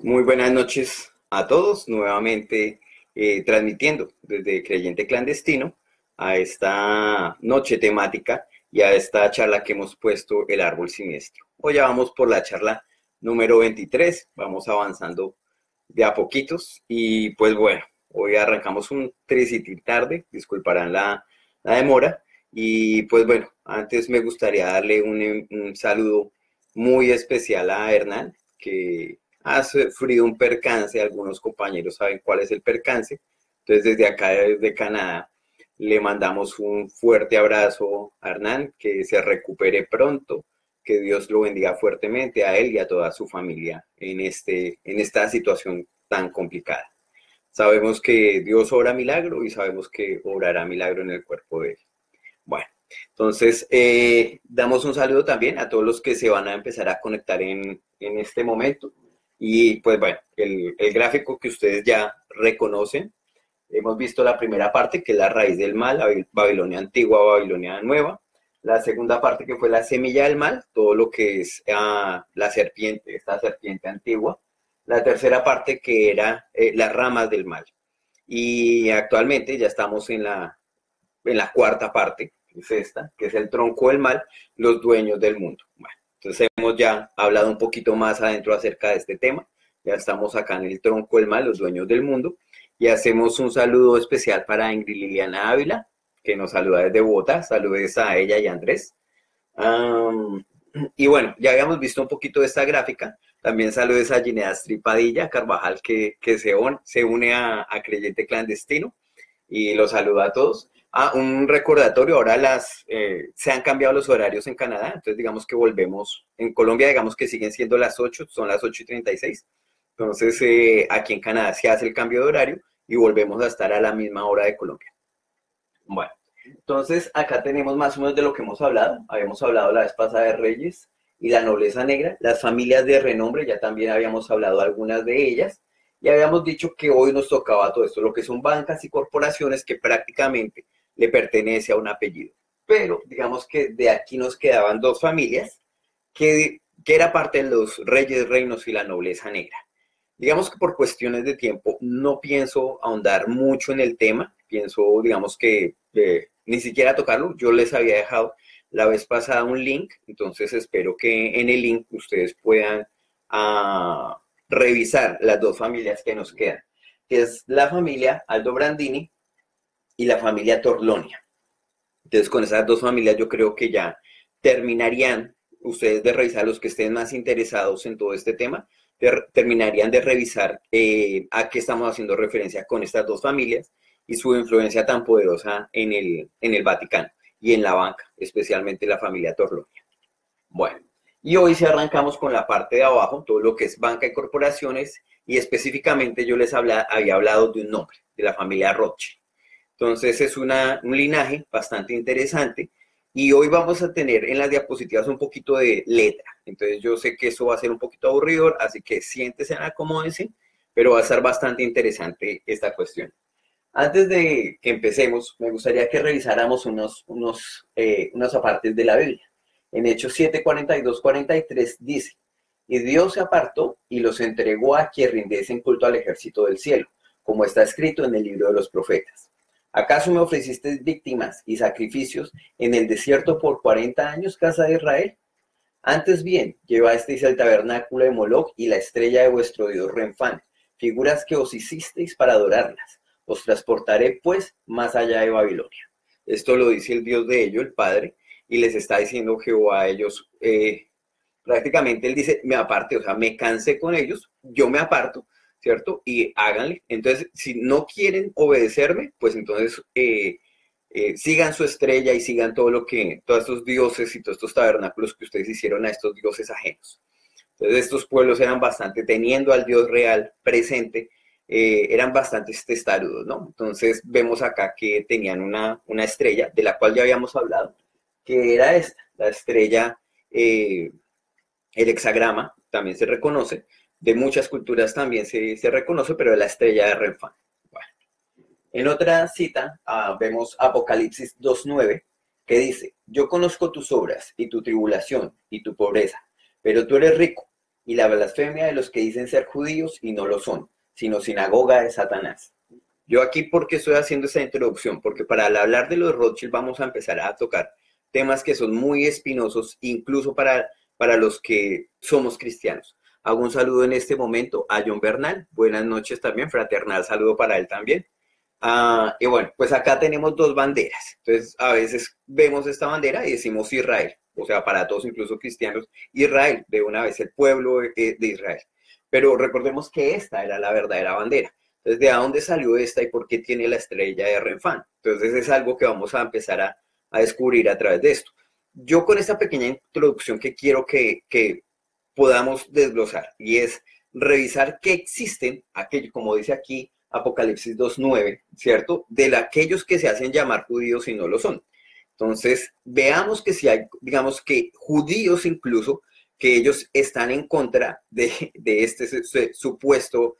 Muy buenas noches a todos, nuevamente transmitiendo desde Creyente Clandestino a esta noche temática y a esta charla que hemos puesto El Árbol Siniestro. Hoy ya vamos por la charla número 23, vamos avanzando de a poquitos y pues bueno, hoy arrancamos un tricitín tarde, disculparán la demora y pues bueno, antes me gustaría darle un saludo muy especial a Hernán, que ha sufrido un percance, algunos compañeros saben cuál es el percance, entonces desde acá, desde Canadá, le mandamos un fuerte abrazo a Hernán, que se recupere pronto, que Dios lo bendiga fuertemente a él y a toda su familia en esta situación tan complicada. Sabemos que Dios obra milagro y sabemos que obrará milagro en el cuerpo de él. Bueno, entonces damos un saludo también a todos los que se van a empezar a conectar en este momento. Y pues bueno, el gráfico que ustedes ya reconocen, hemos visto la primera parte, que es la raíz del mal, Babilonia antigua, Babilonia nueva. La segunda parte, que fue la semilla del mal, todo lo que es la serpiente, esta serpiente antigua. La tercera parte, que era las ramas del mal. Y actualmente ya estamos en la cuarta parte, que es esta, que es el tronco del mal, los dueños del mundo. Bueno, entonces hemos ya hablado un poquito más adentro acerca de este tema, ya estamos acá en el tronco del mal, los dueños del mundo, y hacemos un saludo especial para Ingrid Liliana Ávila, que nos saluda desde Bogotá, saludes a ella y a Andrés. Y bueno, ya habíamos visto un poquito de esta gráfica, también saludes a Gineas Tripadilla Carvajal, que se une a Creyente Clandestino, y los saluda a todos. Un recordatorio, ahora se han cambiado los horarios en Canadá, entonces digamos que volvemos, en Colombia digamos que siguen siendo las 8, son las 8:36, entonces aquí en Canadá se hace el cambio de horario y volvemos a estar a la misma hora de Colombia. Bueno, entonces acá tenemos más o menos de lo que hemos hablado, habíamos hablado la vez pasada de Reyes y la nobleza negra, las familias de renombre, ya también habíamos hablado algunas de ellas, y habíamos dicho que hoy nos tocaba todo esto, lo que son bancas y corporaciones que prácticamente le pertenece a un apellido. Pero digamos que de aquí nos quedaban dos familias que era parte de los reyes, reinos y la nobleza negra. Digamos que por cuestiones de tiempo no pienso ahondar mucho en el tema, pienso, digamos que ni siquiera tocarlo, yo les había dejado la vez pasada un link, entonces espero que en el link ustedes puedan revisar las dos familias que nos quedan, que es la familia Aldo Brandini y la familia Torlonia. Entonces, con esas dos familias yo creo que ya terminarían ustedes de revisar, los que estén más interesados en todo este tema, terminarían de revisar a qué estamos haciendo referencia con estas dos familias y su influencia tan poderosa en el Vaticano y en la banca, especialmente la familia Torlonia. Bueno, y hoy sí arrancamos con la parte de abajo, todo lo que es banca y corporaciones, y específicamente yo les había hablado de un nombre, de la familia Rothschild. Entonces es un linaje bastante interesante y hoy vamos a tener en las diapositivas un poquito de letra. Entonces yo sé que eso va a ser un poquito aburridor, así que siéntense, acomódense, pero va a estar bastante interesante esta cuestión. Antes de que empecemos, me gustaría que revisáramos unos apartes de la Biblia. En Hechos 7, 42, 43 dice, y Dios se apartó y los entregó a quien rindiesen culto al ejército del cielo, como está escrito en el libro de los profetas. ¿Acaso me ofrecisteis víctimas y sacrificios en el desierto por 40 años, casa de Israel? Antes bien, llevasteis el tabernáculo de Moloc y la estrella de vuestro dios Renfán, figuras que os hicisteis para adorarlas. Os transportaré, pues, más allá de Babilonia. Esto lo dice el Dios de ellos, el Padre, y les está diciendo Jehová a ellos, prácticamente él dice, me aparte, o sea, me cansé con ellos, yo me aparto, ¿cierto? Y háganle. Entonces, si no quieren obedecerme, pues entonces sigan su estrella y sigan todos estos dioses y todos estos tabernáculos que ustedes hicieron a estos dioses ajenos. Entonces, estos pueblos eran bastante, teniendo al Dios real presente, eran bastante testarudos, ¿no? Entonces, vemos acá que tenían una estrella, de la cual ya habíamos hablado, que era esta, la estrella, el hexagrama, también se reconoce, de muchas culturas también se reconoce, pero de la estrella de Renfán. Bueno. En otra cita vemos Apocalipsis 2:9, que dice, yo conozco tus obras y tu tribulación y tu pobreza, pero tú eres rico y la blasfemia de los que dicen ser judíos y no lo son, sino sinagoga de Satanás. Yo aquí, ¿por qué estoy haciendo esta introducción? Porque para hablar de los Rothschild vamos a empezar a tocar temas que son muy espinosos, incluso para los que somos cristianos. Hago un saludo en este momento a John Bernal. Buenas noches también, fraternal saludo para él también. Y bueno, pues acá tenemos dos banderas. Entonces, a veces vemos esta bandera y decimos Israel. O sea, para todos, incluso cristianos, Israel, de una vez el pueblo de Israel. Pero recordemos que esta era la verdadera bandera. Entonces, ¿de dónde salió esta y por qué tiene la estrella de Renfán? Entonces, es algo que vamos a empezar a descubrir a través de esto. Yo con esta pequeña introducción que quiero que podamos desglosar y es revisar qué existen, aquello, como dice aquí Apocalipsis 2.9, ¿cierto? De aquellos que se hacen llamar judíos y no lo son. Entonces, veamos que si hay, digamos que judíos incluso, que ellos están en contra de este supuesto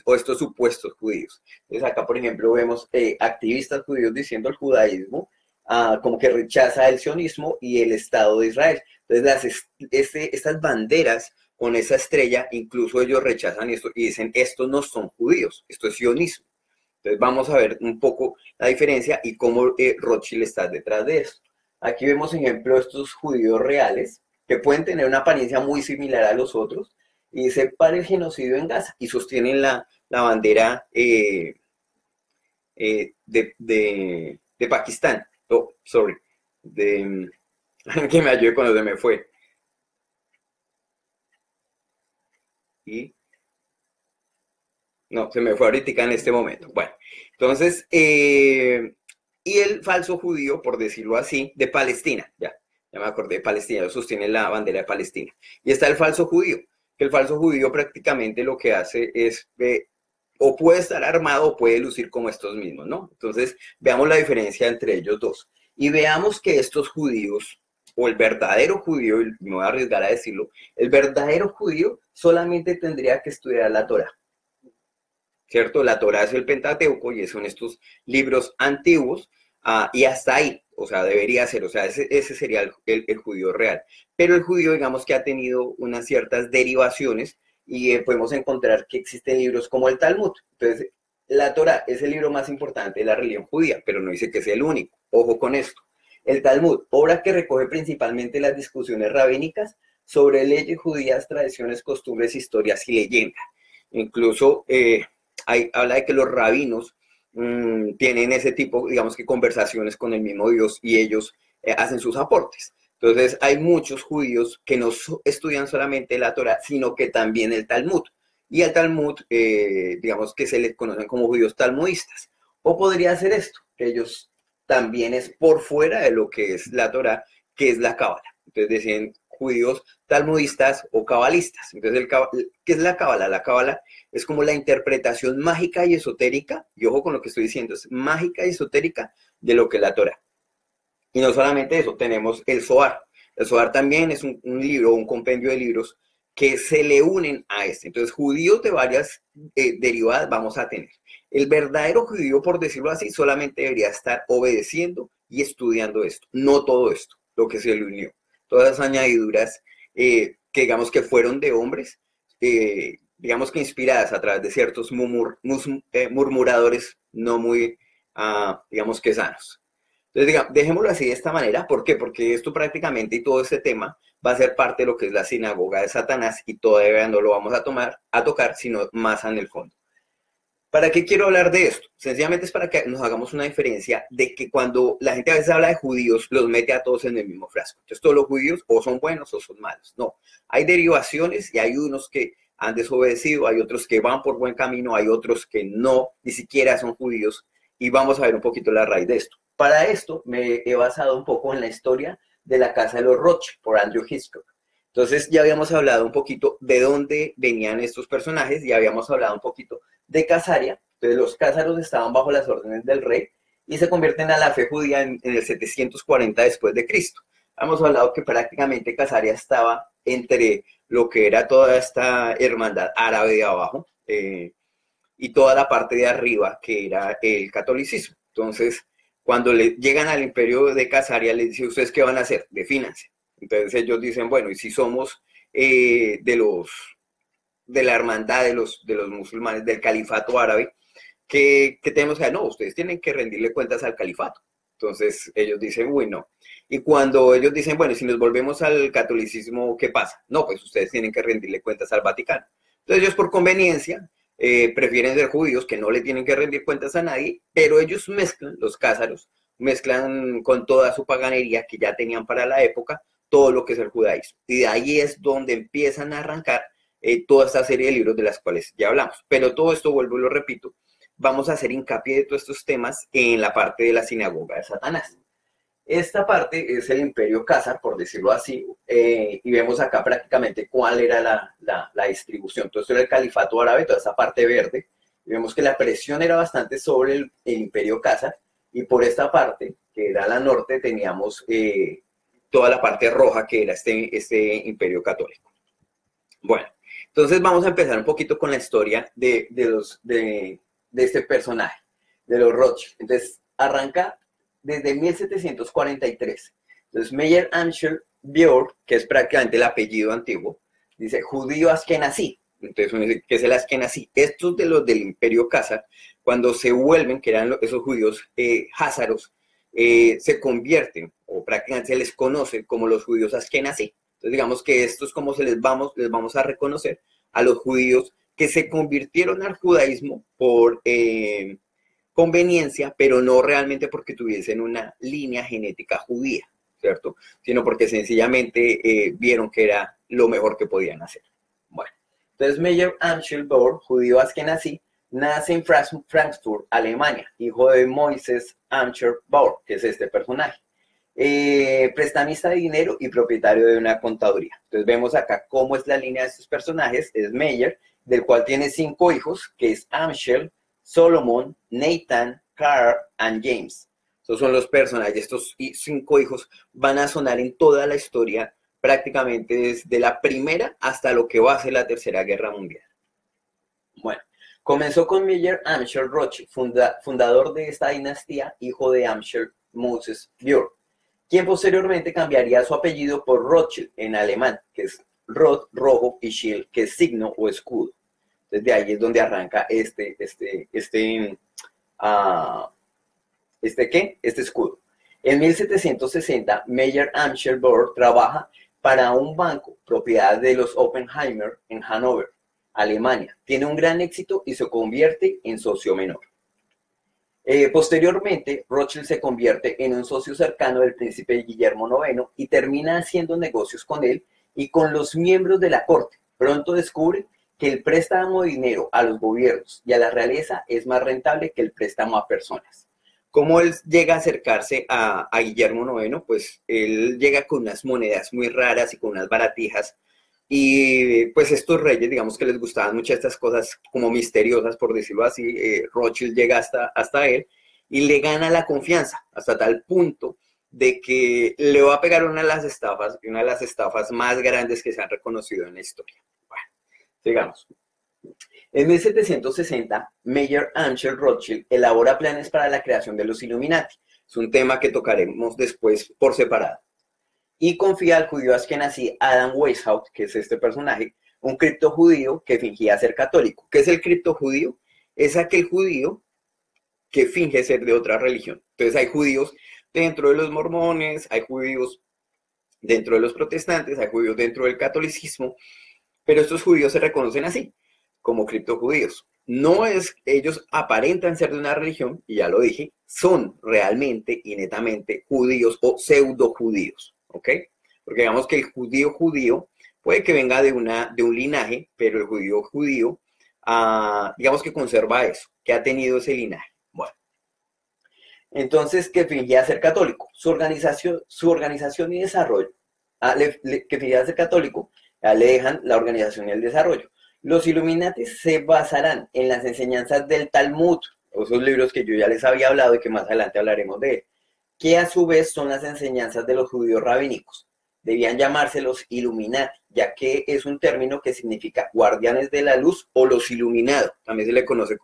o estos supuestos judíos. Entonces, acá, por ejemplo, vemos activistas judíos diciendo el judaísmo como que rechaza el sionismo y el Estado de Israel. Entonces, estas banderas con esa estrella, incluso ellos rechazan esto y dicen, estos no son judíos, esto es sionismo. Entonces vamos a ver un poco la diferencia y cómo Rothschild está detrás de esto. Aquí vemos, ejemplo, estos judíos reales que pueden tener una apariencia muy similar a los otros y dice para el genocidio en Gaza y sostienen la bandera de Pakistán. Oh, sorry. Que me ayude cuando se me fue. Y no, se me fue ahorita en este momento. Bueno, entonces, y el falso judío, por decirlo así, de Palestina, ya me acordé de Palestina, sostiene la bandera de Palestina. Y está el falso judío, que el falso judío prácticamente lo que hace es, o puede estar armado o puede lucir como estos mismos, ¿no? Entonces, veamos la diferencia entre ellos dos. Y veamos que estos judíos, o el verdadero judío, y me voy a arriesgar a decirlo, el verdadero judío solamente tendría que estudiar la Torá. ¿Cierto? La Torá es el Pentateuco y son estos libros antiguos y hasta ahí, o sea, debería ser, o sea, ese sería el judío real. Pero el judío, digamos que ha tenido unas ciertas derivaciones y podemos encontrar que existen libros como el Talmud. Entonces, la Torá es el libro más importante de la religión judía, pero no dice que sea el único. Ojo con esto. El Talmud, obra que recoge principalmente las discusiones rabínicas sobre leyes judías, tradiciones, costumbres, historias y leyendas. Incluso habla de que los rabinos tienen ese tipo, digamos que conversaciones con el mismo Dios y ellos hacen sus aportes. Entonces hay muchos judíos que no estudian solamente la Torá, sino que también el Talmud. Y al Talmud, digamos que se les conocen como judíos talmudistas. O podría ser esto, que ellos también es por fuera de lo que es la Torá, que es la Cábala. Entonces decían judíos talmudistas o cabalistas. Entonces, ¿qué es la Cábala? La Cábala es como la interpretación mágica y esotérica, y ojo con lo que estoy diciendo, es mágica y esotérica de lo que es la Torá. Y no solamente eso, tenemos el Zohar. El Zohar también es un libro, un compendio de libros que se le unen a este. Entonces, judíos de varias derivadas vamos a tener. El verdadero judío, por decirlo así, solamente debería estar obedeciendo y estudiando esto, no todo esto, lo que se le unió. Todas las añadiduras que digamos que fueron de hombres, digamos que inspiradas a través de ciertos murmuradores no muy, digamos que sanos. Entonces, digamos, dejémoslo así de esta manera. ¿Por qué? Porque esto prácticamente y todo este tema va a ser parte de lo que es la sinagoga de Satanás y todavía no lo vamos a tocar, sino más en el fondo. ¿Para qué quiero hablar de esto? Sencillamente es para que nos hagamos una diferencia de que cuando la gente a veces habla de judíos, los mete a todos en el mismo frasco. Entonces todos los judíos o son buenos o son malos. No, hay derivaciones y hay unos que han desobedecido, hay otros que van por buen camino, hay otros que no, ni siquiera son judíos. Y vamos a ver un poquito la raíz de esto. Para esto me he basado un poco en la historia de la casa de los Rothschild por Andrew Hitchcock. Entonces ya habíamos hablado un poquito de dónde venían estos personajes, ya habíamos hablado un poquito de Casaria. Entonces los cásaros estaban bajo las órdenes del rey y se convierten a la fe judía en el 740 después de Cristo. Hemos hablado que prácticamente Casaria estaba entre lo que era toda esta hermandad árabe de abajo y toda la parte de arriba que era el catolicismo. Entonces, cuando llegan al imperio de Casaria, les dice, ¿ustedes qué van a hacer? Defínanse. Entonces ellos dicen, bueno, y si somos de la hermandad de los musulmanes, del califato árabe, que tenemos que, no, ustedes tienen que rendirle cuentas al califato. Entonces ellos dicen, uy, no. Y cuando ellos dicen, bueno, si nos volvemos al catolicismo, ¿qué pasa? No, pues ustedes tienen que rendirle cuentas al Vaticano. Entonces ellos por conveniencia prefieren ser judíos, que no le tienen que rendir cuentas a nadie, pero ellos mezclan, los cázaros, mezclan con toda su paganería que ya tenían para la época, todo lo que es el judaísmo. Y de ahí es donde empiezan a arrancar toda esta serie de libros de las cuales ya hablamos. Pero todo esto, vuelvo y lo repito, vamos a hacer hincapié de todos estos temas en la parte de la sinagoga de Satanás. Esta parte es el imperio Cásar, por decirlo así, y vemos acá prácticamente cuál era la distribución. Todo esto era el califato árabe, toda esta parte verde, y vemos que la presión era bastante sobre el imperio Cásar, y por esta parte, que era la norte, teníamos toda la parte roja, que era este imperio católico. Bueno, entonces vamos a empezar un poquito con la historia de este personaje, de los Rothschild. Entonces, arranca desde 1743. Entonces, Meyer Amschel Björk, que es prácticamente el apellido antiguo, dice judío askenazí. Entonces, uno dice, ¿qué es el askenazí? Estos de los del imperio Cásar, cuando se vuelven, que eran esos judíos házaros, se convierten, o prácticamente se les conoce como los judíos askenazí. Entonces, digamos que esto es como les vamos a reconocer a los judíos que se convirtieron al judaísmo por conveniencia, pero no realmente porque tuviesen una línea genética judía, ¿cierto? Sino porque sencillamente vieron que era lo mejor que podían hacer. Bueno, entonces Meyer Amschel Bauer, judío askenazí, nace en Frankfurt, Alemania, hijo de Moises Amschel Bauer, que es este personaje. Prestamista de dinero y propietario de una contaduría. Entonces vemos acá cómo es la línea de estos personajes. Es Meyer, del cual tiene 5 hijos, que es Amschel, Solomon, Nathan, Carl y James. Estos son los personajes. Estos 5 hijos van a sonar en toda la historia, prácticamente desde la primera hasta lo que va a ser la Tercera Guerra Mundial. Bueno, comenzó con Meyer Amschel Rothschild, fundador de esta dinastía, hijo de Amschel Moses Björk, quien posteriormente cambiaría su apellido por Rothschild en alemán, que es Roth, rojo, y Schild, que es signo o escudo. Desde ahí es donde arranca este escudo. En 1760, Meyer Amschel Bauer trabaja para un banco, propiedad de los Oppenheimer en Hannover, Alemania. Tiene un gran éxito y se convierte en socio menor. Posteriormente, Rothschild se convierte en un socio cercano del príncipe Guillermo IX y termina haciendo negocios con él y con los miembros de la corte. Pronto descubre que el préstamo de dinero a los gobiernos y a la realeza es más rentable que el préstamo a personas. ¿Cómo él llega a acercarse a Guillermo IX? Pues él llega con unas monedas muy raras y con unas baratijas. Y pues estos reyes, digamos que les gustaban mucho estas cosas como misteriosas, por decirlo así. Rothschild llega hasta él y le gana la confianza hasta tal punto de que le va a pegar una de las estafas más grandes que se han reconocido en la historia. Bueno, sigamos. En 1760, Meyer Amschel Rothschild elabora planes para la creación de los Illuminati. Es un tema que tocaremos después por separado. Y confía al judío askenazí Adam Weishaupt, que es este personaje, un criptojudío que fingía ser católico. ¿Qué es el criptojudío? Es aquel judío que finge ser de otra religión. Entonces hay judíos dentro de los mormones, hay judíos dentro de los protestantes, hay judíos dentro del catolicismo, pero estos judíos se reconocen así, como criptojudíos. No es, ellos aparentan ser de una religión, y ya lo dije, son realmente y netamente judíos o pseudo judíos. ¿Ok? Porque digamos que el judío puede que venga de un linaje, pero el judío, digamos que conserva eso, que ha tenido ese linaje. Bueno, entonces, que fingía ser católico. Su organización y desarrollo, que fingía ser católico, le dejan la organización y el desarrollo. Los Illuminati se basarán en las enseñanzas del Talmud, esos libros que yo ya les había hablado y que más adelante hablaremos de él, que a su vez son las enseñanzas de los judíos rabínicos. Debían llamarse los Illuminati, ya que es un término que significa guardianes de la luz o los iluminados. También se le conoce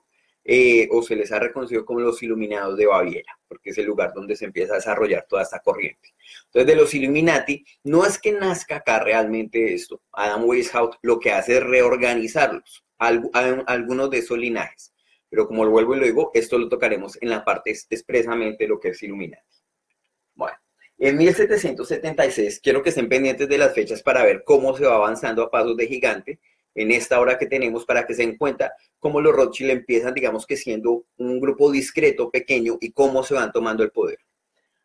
o se les ha reconocido como los Iluminados de Baviera, porque es el lugar donde se empieza a desarrollar toda esta corriente. Entonces, de los Illuminati, no es que nazca acá realmente esto. Adam Weishaupt lo que hace es reorganizarlos, algunos de esos linajes. Pero como lo vuelvo y lo digo, esto lo tocaremos en la parte expresamente de lo que es Illuminati. Bueno, en 1776, quiero que estén pendientes de las fechas para ver cómo se va avanzando a pasos de gigante en esta hora que tenemos, para que se den cuenta cómo los Rothschild empiezan, digamos que siendo un grupo discreto, pequeño, y cómo se van tomando el poder.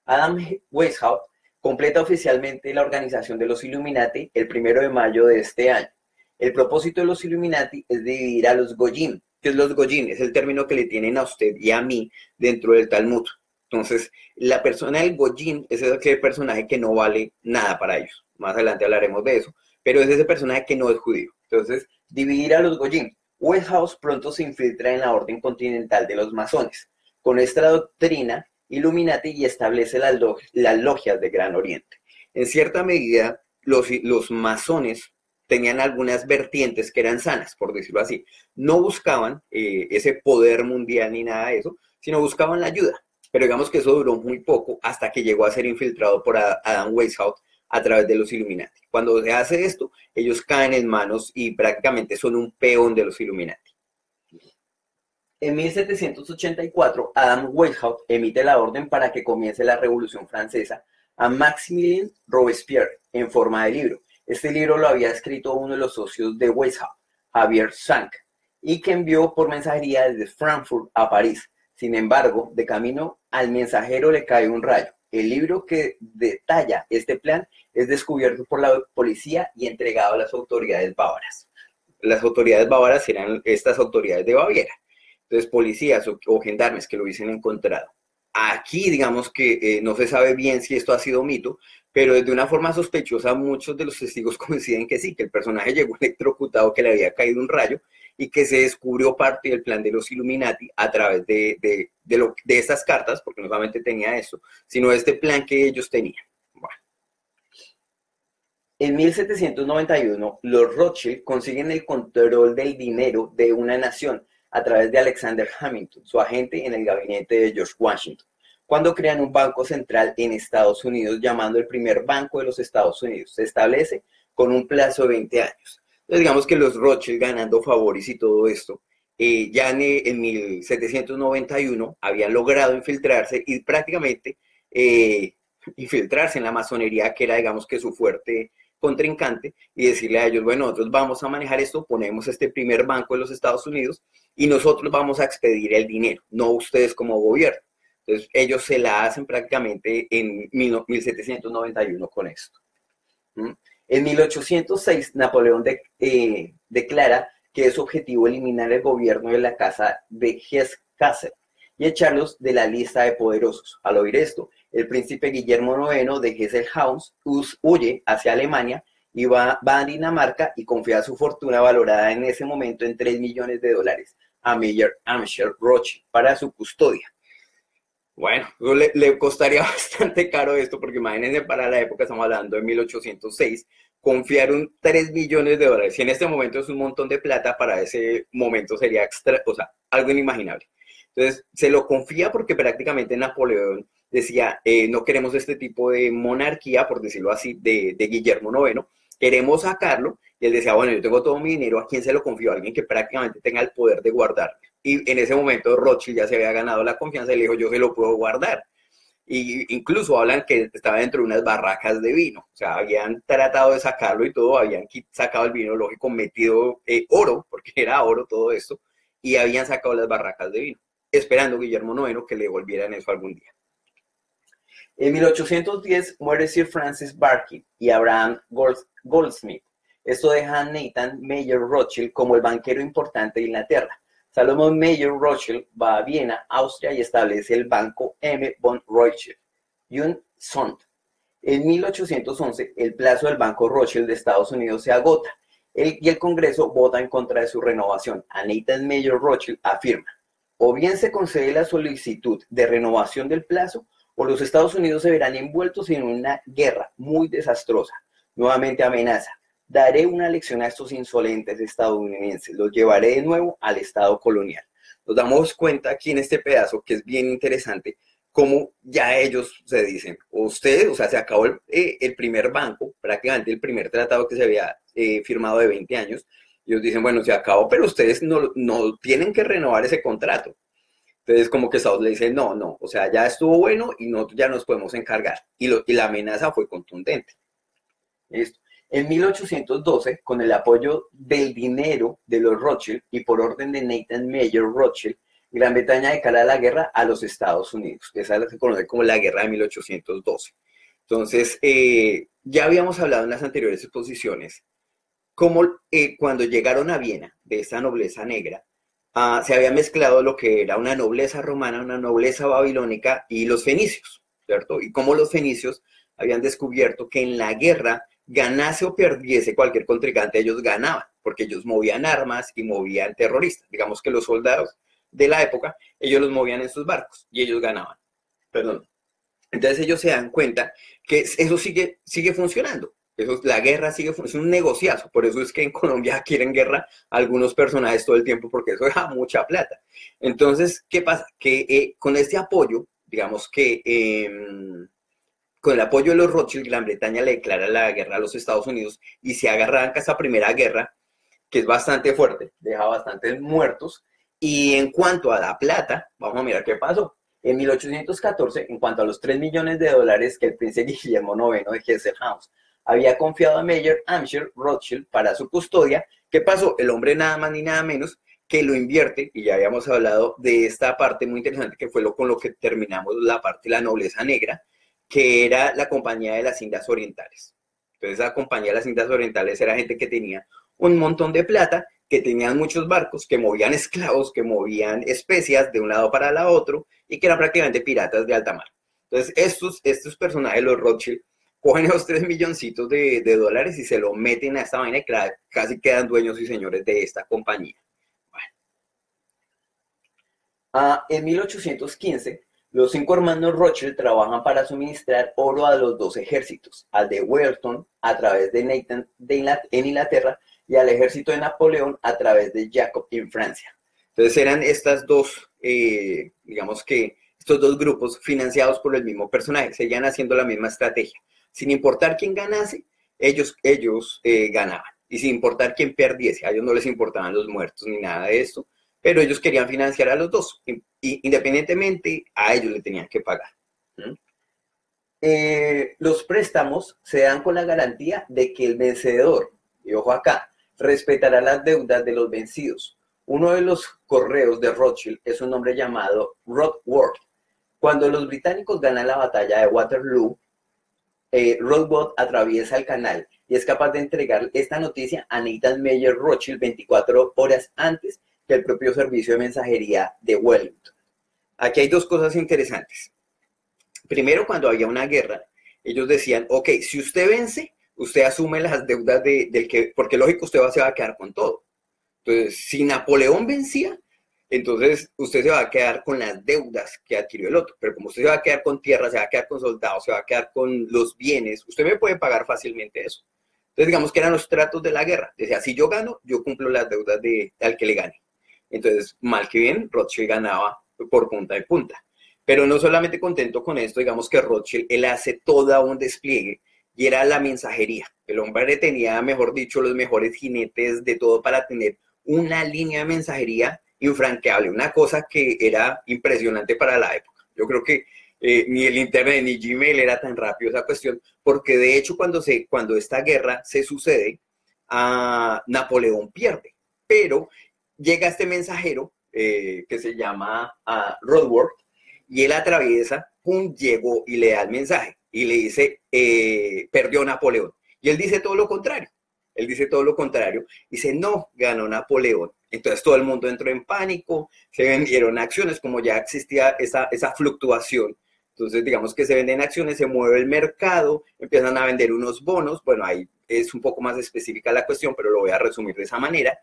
Adam Weishaupt completa oficialmente la organización de los Illuminati el 1 de mayo de este año. El propósito de los Illuminati es dividir a los Goyim. ¿Qué es los Goyim? Es el término que le tienen a usted y a mí dentro del Talmud. Entonces, la persona del Goyim es ese personaje que no vale nada para ellos. Más adelante hablaremos de eso. Pero es ese personaje que no es judío. Entonces, dividir a los Goyim. Weishaupt pronto se infiltra en la orden continental de los masones. Con esta doctrina, Illuminati y establece las logias de Gran Oriente. En cierta medida, los masones tenían algunas vertientes que eran sanas, por decirlo así. No buscaban ese poder mundial ni nada de eso, sino buscaban la ayuda. Pero digamos que eso duró muy poco hasta que llegó a ser infiltrado por Adam Weishaupt a través de los Illuminati. Cuando se hace esto, ellos caen en manos y prácticamente son un peón de los Illuminati. En 1784, Adam Weishaupt emite la orden para que comience la Revolución Francesa a Maximilien Robespierre en forma de libro. Este libro lo había escrito uno de los socios de Weishaupt, Javier Sank, y que envió por mensajería desde Frankfurt a París. Sin embargo, de camino al mensajero le cae un rayo. El libro que detalla este plan es descubierto por la policía y entregado a las autoridades bávaras. Las autoridades bávaras eran estas autoridades de Baviera. Entonces, policías o gendarmes que lo hubiesen encontrado. Aquí, digamos que no se sabe bien si esto ha sido mito, pero de una forma sospechosa muchos de los testigos coinciden que sí, que el personaje llegó electrocutado, que le había caído un rayo y que se descubrió parte del plan de los Illuminati a través de estas cartas, porque no solamente tenía esto, sino este plan que ellos tenían. Bueno. En 1791, los Rothschild consiguen el control del dinero de una nación a través de Alexander Hamilton, su agente en el gabinete de George Washington, cuando crean un banco central en Estados Unidos, llamando el primer banco de los Estados Unidos. Se establece con un plazo de 20 años. Entonces, digamos que los Rothschild, ganando favores y todo esto, ya en 1791 habían logrado infiltrarse y prácticamente infiltrarse en la masonería, que era, digamos, que su fuerte contrincante, y decirle a ellos, bueno, nosotros vamos a manejar esto, ponemos este primer banco de los Estados Unidos y nosotros vamos a expedir el dinero, no ustedes como gobierno. Entonces, ellos se la hacen prácticamente en 1791 con esto. En 1806, Napoleón declara que es su objetivo eliminar el gobierno de la casa de Hesse-Kassel y echarlos de la lista de poderosos. Al oír esto, el príncipe Guillermo IX de Hesse-Kassel huye hacia Alemania y va a Dinamarca y confía su fortuna, valorada en ese momento en $3 millones, a Meyer Amschel Rothschild para su custodia. Bueno, le costaría bastante caro esto, porque imagínense, para la época, estamos hablando de 1806, confiar un $3 millones. Y en este momento es un montón de plata, para ese momento sería extra, o sea, algo inimaginable. Entonces, se lo confía porque prácticamente Napoleón decía, no queremos este tipo de monarquía, por decirlo así, de Guillermo IX, queremos sacarlo. Y él decía, bueno, yo tengo todo mi dinero, ¿a quién se lo confío? A alguien que prácticamente tenga el poder de guardarlo. Y en ese momento Rothschild ya se había ganado la confianza y le dijo, yo se lo puedo guardar. Y incluso hablan que estaba dentro de unas barracas de vino. O sea, habían tratado de sacarlo y todo, habían sacado el vino, lógico, metido oro, porque era oro todo esto, y habían sacado las barracas de vino, esperando Guillermo IX que le devolvieran eso algún día. En 1810 muere Sir Francis Barkin y Abraham Goldsmith. Esto deja a Nathan Mayer Rothschild como el banquero importante de Inglaterra. Salomon Mayer Rothschild va a Viena, Austria, y establece el banco M. von Rothschild und Son. En 1811, el plazo del banco Rothschild de Estados Unidos se agota y el Congreso vota en contra de su renovación. A Nathan Mayer Rothschild afirma, o bien se concede la solicitud de renovación del plazo, o los Estados Unidos se verán envueltos en una guerra muy desastrosa. Nuevamente amenaza, daré una lección a estos insolentes estadounidenses, los llevaré de nuevo al estado colonial. nos damos cuenta aquí en este pedazo, que es bien interesante, cómo ya ellos se dicen, ustedes, o sea, se acabó el primer banco, prácticamente el primer tratado que se había firmado de 20 años, ellos dicen, bueno, se acabó, pero ustedes no tienen que renovar ese contrato. Entonces, como que Estados le dice, no, no, o sea, ya estuvo bueno y nosotros ya nos podemos encargar. Y la amenaza fue contundente. ¿Listo? En 1812, con el apoyo del dinero de los Rothschild y por orden de Nathan Mayer Rothschild, Gran Bretaña declara la guerra a los Estados Unidos. Esa es la que se conoce como la guerra de 1812. Entonces, ya habíamos hablado en las anteriores exposiciones, como cuando llegaron a Viena, de esta nobleza negra, se había mezclado lo que era una nobleza romana, una nobleza babilónica y los fenicios, ¿cierto? Y como los fenicios habían descubierto que en la guerra, ganase o perdiese cualquier contrincante, ellos ganaban, porque ellos movían armas y movían terroristas. Digamos que los soldados de la época, ellos los movían en sus barcos y ellos ganaban. Perdón. Entonces ellos se dan cuenta que eso sigue funcionando. Eso, la guerra sigue funcionando, es un negociazo. Por eso es que en Colombia quieren guerra algunos personajes todo el tiempo, porque eso da mucha plata. Entonces, ¿qué pasa? Que con este apoyo, digamos que con el apoyo de los Rothschild, Gran Bretaña le declara la guerra a los Estados Unidos y se arranca esa primera guerra, que es bastante fuerte, deja bastantes muertos. Y en cuanto a la plata, vamos a mirar qué pasó. En 1814, en cuanto a los 3 millones de dólares que el príncipe Guillermo IX de Hesse-House había confiado a Mayer Amschel Rothschild para su custodia, ¿qué pasó? El hombre nada más ni nada menos que lo invierte, y ya habíamos hablado de esta parte muy interesante que fue con lo que terminamos la parte de la nobleza negra, que era la Compañía de las Indias Orientales. Entonces, la Compañía de las Indias Orientales era gente que tenía un montón de plata, que tenían muchos barcos, que movían esclavos, que movían especias de un lado para el otro, y que eran prácticamente piratas de alta mar. Entonces, estos personajes, los Rothschild, cogen esos 3 milloncitos de dólares y se lo meten a esta vaina y casi quedan dueños y señores de esta compañía. Bueno. En 1815, los 5 hermanos Rothschild trabajan para suministrar oro a los 2 ejércitos, al de Wellington a través de Nathan en Inglaterra y al ejército de Napoleón a través de Jacob en Francia. Entonces eran estas dos, digamos que estos dos grupos financiados por el mismo personaje, seguían haciendo la misma estrategia. Sin importar quién ganase, ellos ganaban. Y sin importar quién perdiese, a ellos no les importaban los muertos ni nada de esto, pero ellos querían financiar a los dos. Y independientemente, a ellos le tenían que pagar. Los préstamos se dan con la garantía de que el vencedor, y ojo acá, respetará las deudas de los vencidos. Uno de los correos de Rothschild es un hombre llamado Rothworth. Cuando los británicos ganan la batalla de Waterloo, Rothworth atraviesa el canal y es capaz de entregar esta noticia a Nathan Mayer Rothschild 24 horas antes que el propio servicio de mensajería de Wellington. Aquí hay dos cosas interesantes. Primero, cuando había una guerra, ellos decían, ok, si usted vence, usted asume las deudas del que, porque lógico, usted se va a quedar con todo. Entonces, si Napoleón vencía, entonces usted se va a quedar con las deudas que adquirió el otro. Pero como usted se va a quedar con tierra, se va a quedar con soldados, se va a quedar con los bienes, usted me puede pagar fácilmente eso. Entonces, digamos que eran los tratos de la guerra. Decía, si yo gano, yo cumplo las deudas al que le gane. Entonces, mal que bien, Rothschild ganaba por punta de punta. Pero no solamente contento con esto, digamos que Rothschild, él hace todo un despliegue y era la mensajería. El hombre tenía, mejor dicho, los mejores jinetes de todo para tener una línea de mensajería infranqueable, una cosa que era impresionante para la época. Yo creo que ni el internet ni Gmail era tan rápido esa cuestión, porque de hecho cuando esta guerra se sucede, Napoleón pierde, pero llega este mensajero que se llama Rothworth, y él atraviesa, pum, llegó y le da el mensaje y le dice, perdió Napoleón. Y él dice todo lo contrario. Él dice todo lo contrario. Dice, no, ganó Napoleón. Entonces todo el mundo entró en pánico, se vendieron acciones, como ya existía esa fluctuación. Entonces digamos que se venden acciones, se mueve el mercado, empiezan a vender unos bonos. Bueno, ahí es un poco más específica la cuestión, pero lo voy a resumir de esa manera.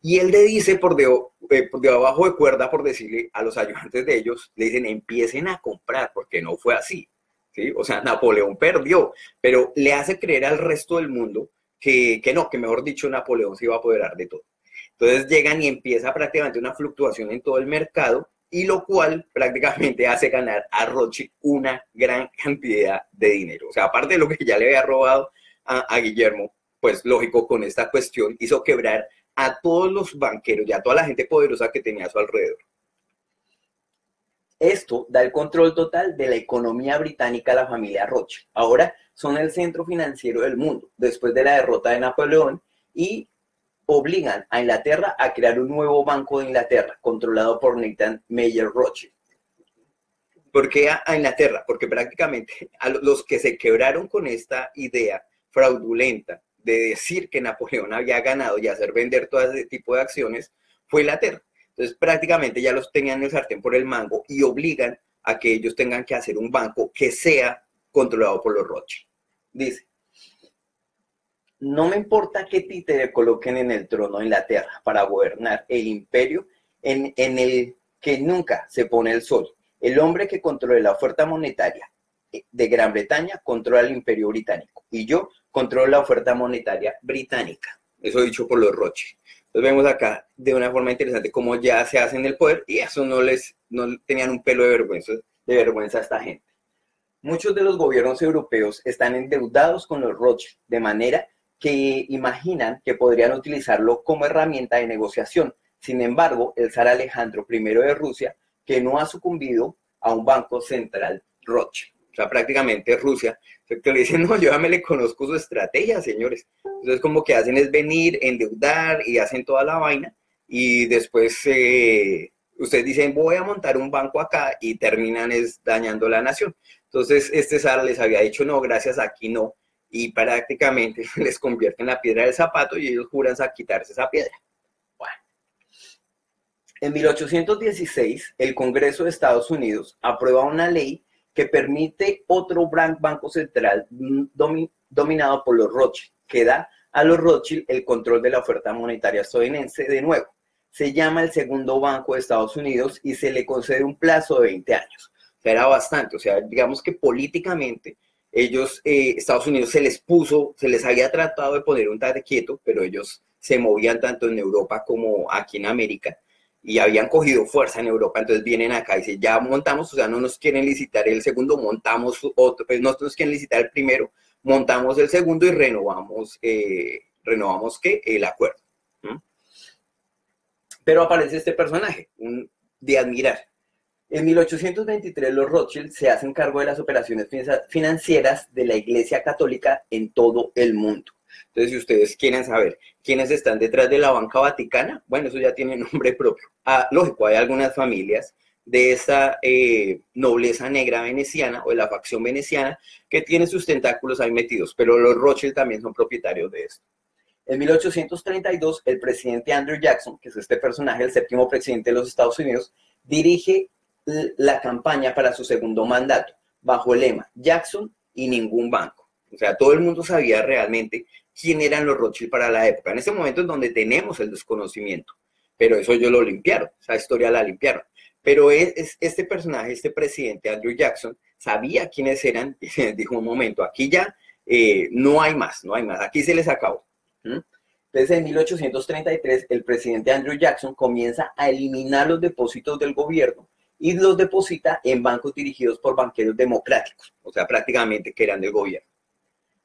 Y él le dice por de abajo de cuerda, por decirle a los ayudantes de ellos, le dicen, empiecen a comprar, porque no fue así. ¿Sí? O sea, Napoleón perdió, pero le hace creer al resto del mundo que no, que mejor dicho, Napoleón se iba a apoderar de todo. Entonces llegan y empieza prácticamente una fluctuación en todo el mercado, y lo cual prácticamente hace ganar a Rothschild una gran cantidad de dinero. O sea, aparte de lo que ya le había robado a Guillermo, pues lógico, con esta cuestión hizo quebrar a todos los banqueros y a toda la gente poderosa que tenía a su alrededor. Esto da el control total de la economía británica a la familia Rothschild. Ahora son el centro financiero del mundo, después de la derrota de Napoleón, y obligan a Inglaterra a crear un nuevo Banco de Inglaterra, controlado por Nathan Mayer Rothschild. ¿Por qué a Inglaterra? Porque prácticamente a los que se quebraron con esta idea fraudulenta de decir que Napoleón había ganado y hacer vender todo ese tipo de acciones fue Inglaterra. Entonces prácticamente ya los tenían el sartén por el mango y obligan a que ellos tengan que hacer un banco que sea controlado por los Rothschild. Dice: no me importa qué títere coloquen en el trono de Inglaterra para gobernar el imperio en el que nunca se pone el sol. El hombre que controle la oferta monetaria de Gran Bretaña controla el imperio británico, y yo controlo la oferta monetaria británica. Eso dicho por los Rothschild. Entonces vemos acá de una forma interesante cómo ya se hacen el poder, y eso no tenían un pelo de vergüenza a esta gente. Muchos de los gobiernos europeos están endeudados con los Rothschild, de manera que imaginan que podrían utilizarlo como herramienta de negociación. Sin embargo, el zar Alejandro I de Rusia, que no ha sucumbido a un banco central Rothschild. O sea, prácticamente Rusia, que le dicen: no, yo ya me le conozco su estrategia, señores. Entonces, como que hacen es venir, endeudar y hacen toda la vaina, y después ustedes dicen: voy a montar un banco acá, y terminan es dañando la nación. Entonces, este zar les había dicho: no, gracias, aquí no, y prácticamente les convierte en la piedra del zapato, y ellos juran quitarse esa piedra. Bueno. En 1816, el Congreso de Estados Unidos aprueba una ley que permite otro banco central dominado por los Rothschild, que da a los Rothschild el control de la oferta monetaria estadounidense de nuevo. Se llama el Segundo Banco de Estados Unidos y se le concede un plazo de 20 años. O sea, era bastante. O sea, digamos que políticamente ellos, Estados Unidos se les había tratado de poner un tate quieto, pero ellos se movían tanto en Europa como aquí en América, y habían cogido fuerza en Europa. Entonces vienen acá y dicen: ya montamos, o sea, no nos quieren licitar el segundo, montamos otro, pues no nos quieren licitar el primero, montamos el segundo y renovamos ¿qué? El acuerdo. Pero aparece este personaje, de admirar. En 1823 los Rothschild se hacen cargo de las operaciones financieras de la Iglesia Católica en todo el mundo. Entonces, si ustedes quieren saber quiénes están detrás de la banca vaticana, bueno, eso ya tiene nombre propio. Lógico, hay algunas familias de esa nobleza negra veneciana o de la facción veneciana que tienen sus tentáculos ahí metidos, pero los Rothschild también son propietarios de esto. En 1832, el presidente Andrew Jackson, que es este personaje, el séptimo presidente de los Estados Unidos, dirige la campaña para su segundo mandato, bajo el lema: Jackson y ningún banco. O sea, todo el mundo sabía realmente quién eran los Rothschild para la época. En ese momento es donde tenemos el desconocimiento, pero eso ellos lo limpiaron, esa historia la limpiaron. Pero este personaje, este presidente Andrew Jackson, sabía quiénes eran, y dijo: un momento, aquí ya no hay más, aquí se les acabó. Entonces, en 1833, el presidente Andrew Jackson comienza a eliminar los depósitos del gobierno y los deposita en bancos dirigidos por banqueros democráticos, o sea, prácticamente que eran del gobierno.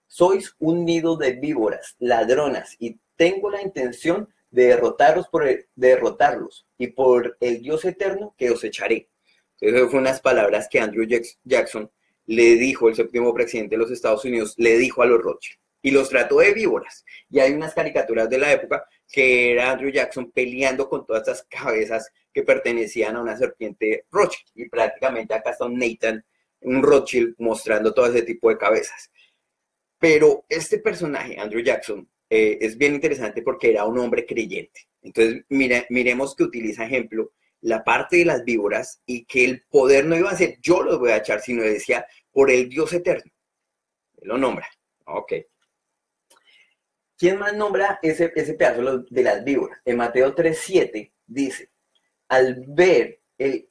Sois un nido de víboras, ladronas, y tengo la intención de derrotarlos, y por el Dios eterno que os echaré. Entonces, fueron unas palabras que Andrew Jackson le dijo, el séptimo presidente de los Estados Unidos, le dijo a los Rothschild, y los trató de víboras. Y hay unas caricaturas de la época que era Andrew Jackson peleando con todas estas cabezas que pertenecían a una serpiente Rothschild, y prácticamente acá está un Rothschild, mostrando todo ese tipo de cabezas. Pero este personaje, Andrew Jackson, es bien interesante porque era un hombre creyente. Entonces, miremos que utiliza, ejemplo, la parte de las víboras, y que el poder no iba a ser yo los voy a echar, sino decía: por el Dios eterno. Él lo nombra. Ok. ¿Quién más nombra ese pedazo de las víboras? En Mateo 3:7 dice: al ver él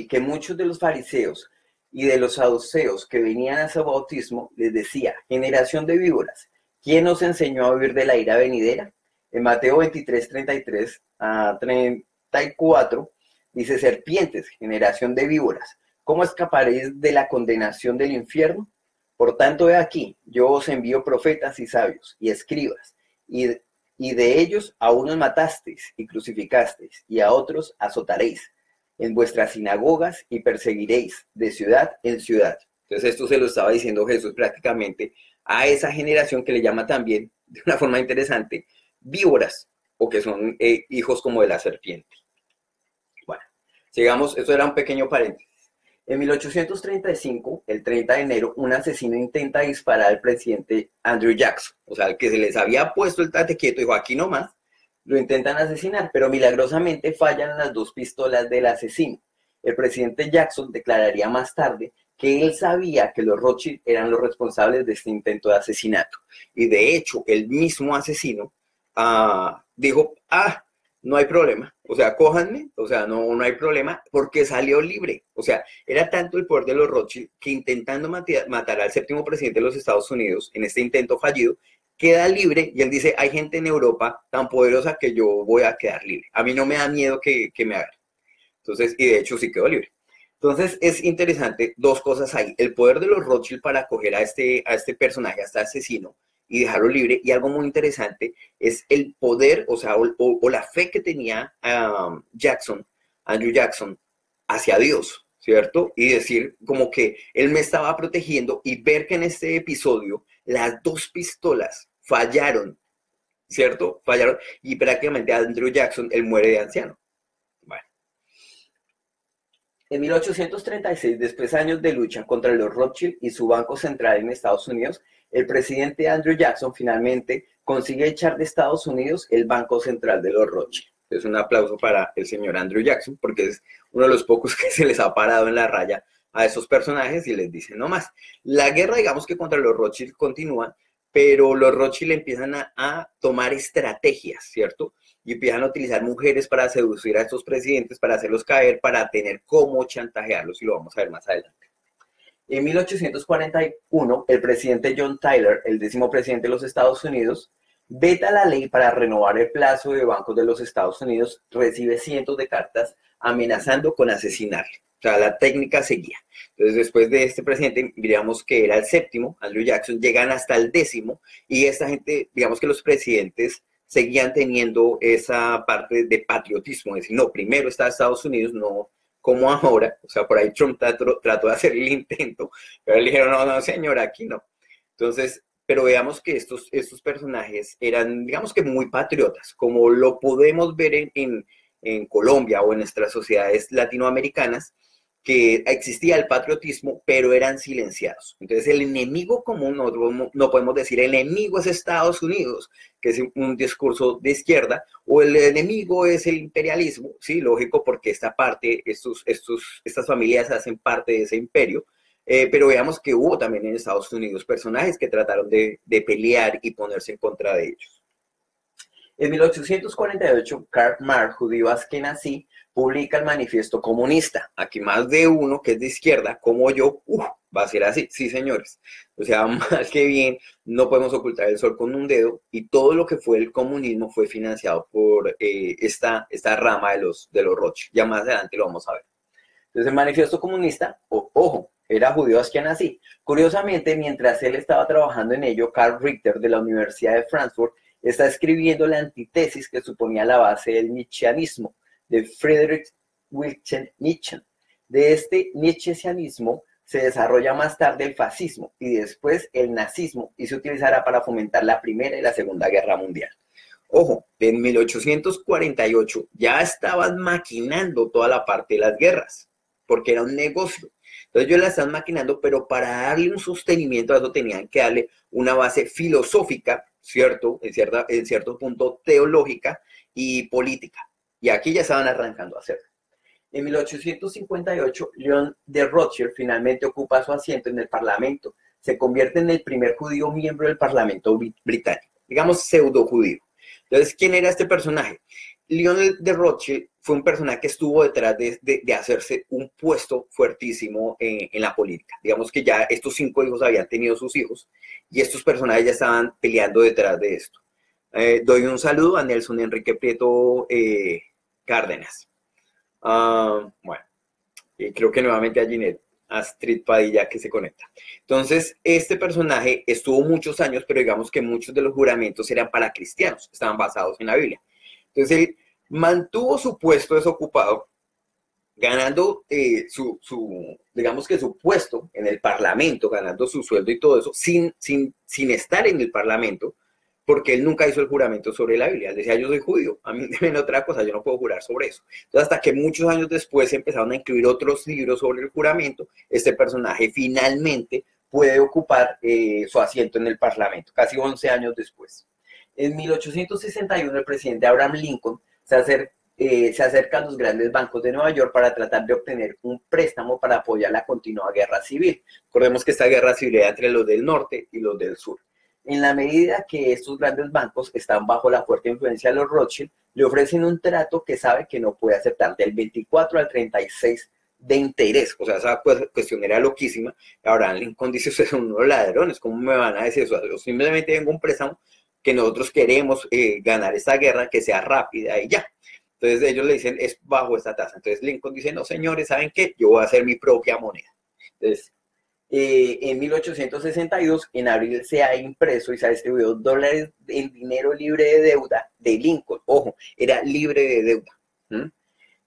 que muchos de los fariseos y de los saduceos que venían a su bautismo, les decía: generación de víboras, ¿quién os enseñó a vivir de la ira venidera? En Mateo 23, 33 a 34, dice, serpientes, generación de víboras, ¿cómo escaparéis de la condenación del infierno? Por tanto, he aquí, yo os envío profetas y sabios y escribas, y de ellos a unos matasteis y crucificasteis, y a otros azotaréis en vuestras sinagogas y perseguiréis de ciudad en ciudad. Entonces esto se lo estaba diciendo Jesús prácticamente a esa generación que le llama también, de una forma interesante, víboras, o que son hijos como de la serpiente. Bueno, sigamos, eso era un pequeño paréntesis. En 1835, el 30 de enero, un asesino intenta disparar al presidente Andrew Jackson, o sea, el que se les había puesto el tate quieto, dijo, aquí nomás, lo intentan asesinar, pero milagrosamente fallan las dos pistolas del asesino. El presidente Jackson declararía más tarde que él sabía que los Rothschild eran los responsables de este intento de asesinato. Y de hecho, el mismo asesino dijo, no hay problema, o sea, cójanme, o sea, no hay problema, porque salió libre. O sea, era tanto el poder de los Rothschild que intentando matar al séptimo presidente de los Estados Unidos en este intento fallido, queda libre y él dice, hay gente en Europa tan poderosa que yo voy a quedar libre. A mí no me da miedo que me hagan. Entonces, y de hecho sí quedó libre. Entonces es interesante dos cosas ahí. El poder de los Rothschild para acoger a este personaje, a este asesino, y dejarlo libre. Y algo muy interesante es el poder, o sea, o la fe que tenía Andrew Jackson, hacia Dios, ¿cierto? Y decir como que él me estaba protegiendo y ver que en este episodio las dos pistolas fallaron, ¿cierto? Fallaron y prácticamente Andrew Jackson, él muere de anciano. Bueno. En 1836, después de años de lucha contra los Rothschild y su banco central en Estados Unidos, el presidente Andrew Jackson finalmente consigue echar de Estados Unidos el banco central de los Rothschild. Es un aplauso para el señor Andrew Jackson, porque es uno de los pocos que se les ha parado en la raya a esos personajes y les dice no más. La guerra, digamos que contra los Rothschild continúa, pero los Rothschild empiezan a tomar estrategias, ¿cierto? Y empiezan a utilizar mujeres para seducir a estos presidentes, para hacerlos caer, para tener cómo chantajearlos, y lo vamos a ver más adelante. En 1841, el presidente John Tyler, el 10º presidente de los Estados Unidos, veta la ley para renovar el plazo de bancos de los Estados Unidos, recibe cientos de cartas amenazando con asesinarle. O sea, la técnica seguía. Entonces, después de este presidente, diríamos que era el séptimo, Andrew Jackson, llegan hasta el 10º, y esta gente, digamos que los presidentes seguían teniendo esa parte de patriotismo, es decir, no, primero está Estados Unidos, no como ahora, o sea, por ahí Trump trató de hacer el intento, pero le dijeron, no, señor, aquí no. Entonces, pero veamos que estos personajes eran, digamos que muy patriotas, como lo podemos ver en Colombia o en nuestras sociedades latinoamericanas, que existía el patriotismo, pero eran silenciados. Entonces, el enemigo común, nosotros no podemos decir, el enemigo es Estados Unidos, que es un discurso de izquierda, o el enemigo es el imperialismo, sí, lógico, porque esta parte, estas familias hacen parte de ese imperio, pero veamos que hubo también en Estados Unidos personajes que trataron de pelear y ponerse en contra de ellos. En 1848, Karl Marx, judío askenazí, publica el Manifiesto Comunista. Aquí más de uno que es de izquierda, como yo, va a ser así, sí señores. O sea, más que bien, no podemos ocultar el sol con un dedo, y todo lo que fue el comunismo fue financiado por esta rama de los Rothschild. Ya más adelante lo vamos a ver. Entonces el Manifiesto Comunista, ojo, era judío askenazí. Curiosamente, mientras él estaba trabajando en ello, Karl Richter de la Universidad de Frankfurt está escribiendo la antítesis que suponía la base del nietzscheanismo, de Friedrich Wilhelm Nietzsche. De este nietzscheanismo se desarrolla más tarde el fascismo y después el nazismo, y se utilizará para fomentar la Primera y la Segunda Guerra Mundial. Ojo, en 1848 ya estaban maquinando toda la parte de las guerras, porque era un negocio. Entonces ellos la están maquinando, pero para darle un sostenimiento a eso tenían que darle una base filosófica, ¿cierto? En cierto punto teológica y política. Y aquí ya estaban arrancando a hacerlo. En 1858, León de Rothschild finalmente ocupa su asiento en el Parlamento. Se convierte en el primer judío miembro del Parlamento británico, digamos pseudo judío. Entonces, ¿quién era este personaje? León de Rothschild fue un personaje que estuvo detrás de hacerse un puesto fuertísimo en la política. Digamos que ya estos 5 hijos habían tenido sus hijos y estos personajes ya estaban peleando detrás de esto. Doy un saludo a Nelson Enrique Prieto Cárdenas. Bueno, y creo que nuevamente a Ginette Astrid Padilla que se conecta. Entonces, este personaje estuvo muchos años, pero digamos que muchos de los juramentos eran para cristianos, estaban basados en la Biblia. Entonces, él mantuvo su puesto desocupado, ganando digamos que su puesto en el Parlamento, ganando su sueldo y todo eso, sin estar en el Parlamento, porque él nunca hizo el juramento sobre la Biblia. Él decía, yo soy judío, a mí deben otra cosa, yo no puedo jurar sobre eso. Entonces, hasta que muchos años después se empezaron a incluir otros libros sobre el juramento, este personaje finalmente puede ocupar su asiento en el Parlamento, casi 11 años después. En 1861, el presidente Abraham Lincoln se acerca a los grandes bancos de Nueva York para tratar de obtener un préstamo para apoyar la continua guerra civil. Recordemos que esta guerra civil era entre los del norte y los del sur. En la medida que estos grandes bancos están bajo la fuerte influencia de los Rothschild, le ofrecen un trato que sabe que no puede aceptar, del 24 al 36 de interés. O sea, esa cuestión era loquísima. Abraham Lincoln dice, ustedes son unos ladrones, ¿cómo me van a decir eso? Yo simplemente tengo un préstamo que nosotros queremos ganar esta guerra, que sea rápida y ya. Entonces ellos le dicen, es bajo esta tasa. Entonces Lincoln dice, no señores, ¿saben qué? Yo voy a hacer mi propia moneda. Entonces, en 1862, en abril, se ha impreso y se ha distribuido dólares en dinero libre de deuda de Lincoln. Ojo, era libre de deuda.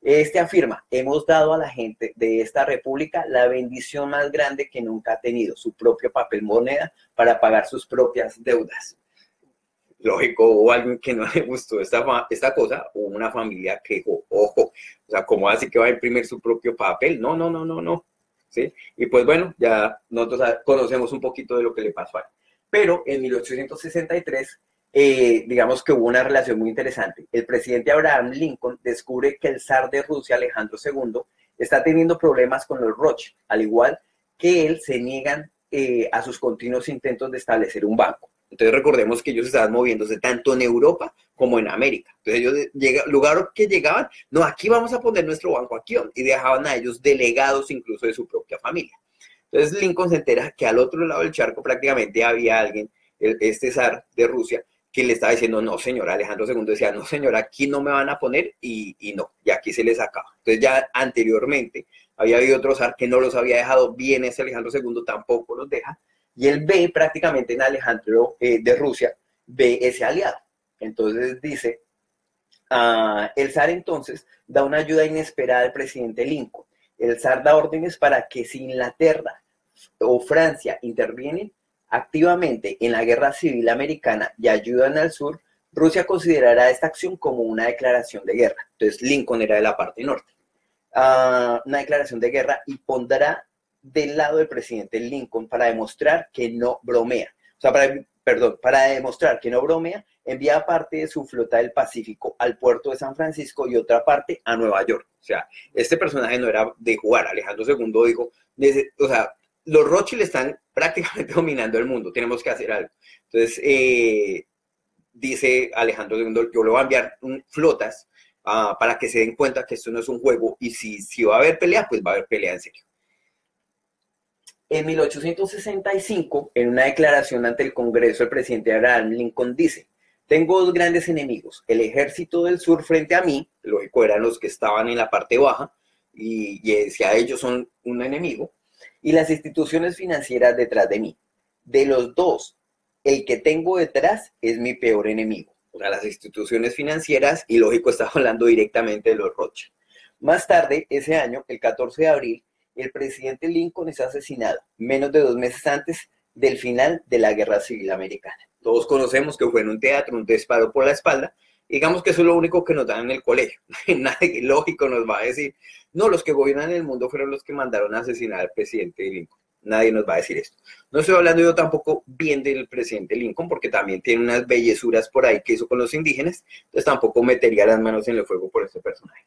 Este afirma, hemos dado a la gente de esta república la bendición más grande que nunca ha tenido, su propio papel moneda para pagar sus propias deudas. Lógico, o alguien que no le gustó esta cosa, o una familia que dijo, ojo, o sea, ¿cómo así que va a imprimir su propio papel? No, no, no, no, no. ¿Sí? Y pues bueno, ya nosotros conocemos un poquito de lo que le pasó a él. Pero en 1863, digamos que hubo una relación muy interesante. El presidente Abraham Lincoln descubre que el zar de Rusia, Alejandro II, está teniendo problemas con los Rothschild, al igual que él se niegan a sus continuos intentos de establecer un banco. Entonces recordemos que ellos estaban moviéndose tanto en Europa como en América. Entonces ellos, lugar que llegaban, no, aquí vamos a poner nuestro banco aquí, y dejaban a ellos delegados incluso de su propia familia. Entonces Lincoln se entera que al otro lado del charco prácticamente había alguien, este zar de Rusia, que le estaba diciendo, no señor, Alejandro II decía, no señor, aquí no me van a poner y no, y aquí se les acaba. Entonces ya anteriormente había habido otro zar que no los había dejado bien, ese Alejandro II tampoco los deja, y él ve prácticamente en Alejandro de Rusia, ve ese aliado. Entonces dice, el zar entonces da una ayuda inesperada al presidente Lincoln. El zar da órdenes para que si Inglaterra o Francia intervienen activamente en la guerra civil americana y ayudan al sur, Rusia considerará esta acción como una declaración de guerra. Entonces Lincoln era de la parte norte. Una declaración de guerra y pondrá del lado del presidente Lincoln para demostrar que no bromea. O sea, para demostrar que no bromea, envía parte de su flota del Pacífico al puerto de San Francisco y otra parte a Nueva York. O sea, este personaje no era de jugar. Alejandro II dijo, o sea, los Rothschild están prácticamente dominando el mundo, tenemos que hacer algo. Entonces, dice Alejandro II, yo le voy a enviar flotas para que se den cuenta que esto no es un juego y si va a haber pelea, pues va a haber pelea en serio. En 1865, en una declaración ante el Congreso, el presidente Abraham Lincoln dice, tengo dos grandes enemigos, el ejército del sur frente a mí, lógico eran los que estaban en la parte baja, y decía ellos son un enemigo, y las instituciones financieras detrás de mí. De los dos, el que tengo detrás es mi peor enemigo. O sea, las instituciones financieras, y lógico estaba hablando directamente de los Rothschild. Más tarde, ese año, el 14 de abril, el presidente Lincoln es asesinado, menos de 2 meses antes del final de la Guerra Civil Americana. Todos conocemos que fue en un teatro, un disparo por la espalda. Digamos que eso es lo único que nos dan en el colegio. Nadie lógico nos va a decir, no, los que gobiernan el mundo fueron los que mandaron a asesinar al presidente Lincoln. Nadie nos va a decir esto. No estoy hablando yo tampoco bien del presidente Lincoln, porque también tiene unas bellezuras por ahí que hizo con los indígenas, entonces tampoco metería las manos en el fuego por este personaje.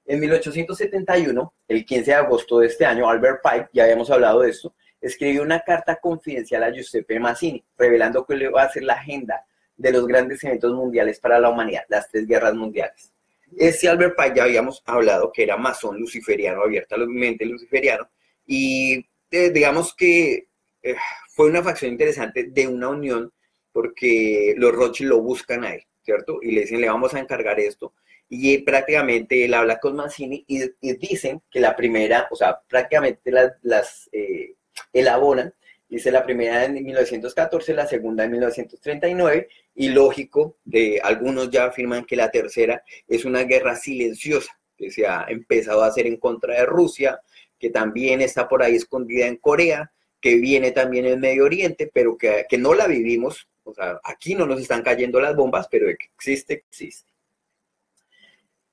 En 1871, el 15 de agosto de este año, Albert Pike, ya habíamos hablado de esto, escribió una carta confidencial a Giuseppe Mazzini, revelando que le va a hacer la agenda de los grandes eventos mundiales para la humanidad, las 3 guerras mundiales. Este Albert Pike ya habíamos hablado que era masón luciferiano, abiertamente luciferiano, y digamos que fue una facción interesante de una unión porque los Rothschild lo buscan a él, ¿cierto? Y le dicen, le vamos a encargar esto. Y prácticamente él habla con Mazzini y dicen que la primera, o sea, prácticamente las elaboran. Dice la primera en 1914, la segunda en 1939, y lógico, algunos ya afirman que la tercera es una guerra silenciosa que se ha empezado a hacer en contra de Rusia, que también está por ahí escondida en Corea, que viene también en Medio Oriente, pero que no la vivimos. O sea, aquí no nos están cayendo las bombas, pero de que existe, existe.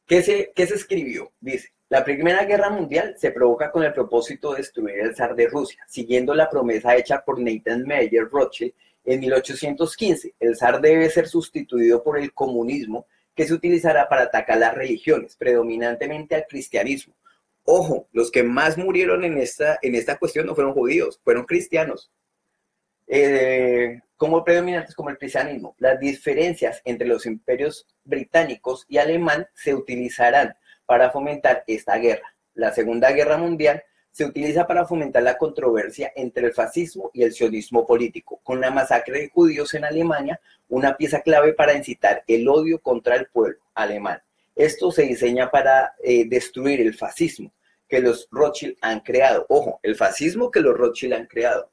¿Qué se escribió? Dice, la Primera Guerra Mundial se provoca con el propósito de destruir el zar de Rusia, siguiendo la promesa hecha por Nathan Meyer Rothschild en 1815. El zar debe ser sustituido por el comunismo, que se utilizará para atacar las religiones, predominantemente al cristianismo. Ojo, los que más murieron en esta cuestión no fueron judíos, fueron cristianos. Como predominantes como el cristianismo. Las diferencias entre los imperios británicos y alemán se utilizarán para fomentar esta guerra. La Segunda Guerra Mundial se utiliza para fomentar la controversia entre el fascismo y el sionismo político, con la masacre de judíos en Alemania, una pieza clave para incitar el odio contra el pueblo alemán. Esto se diseña para destruir el fascismo que los Rothschild han creado. Ojo, el fascismo que los Rothschild han creado.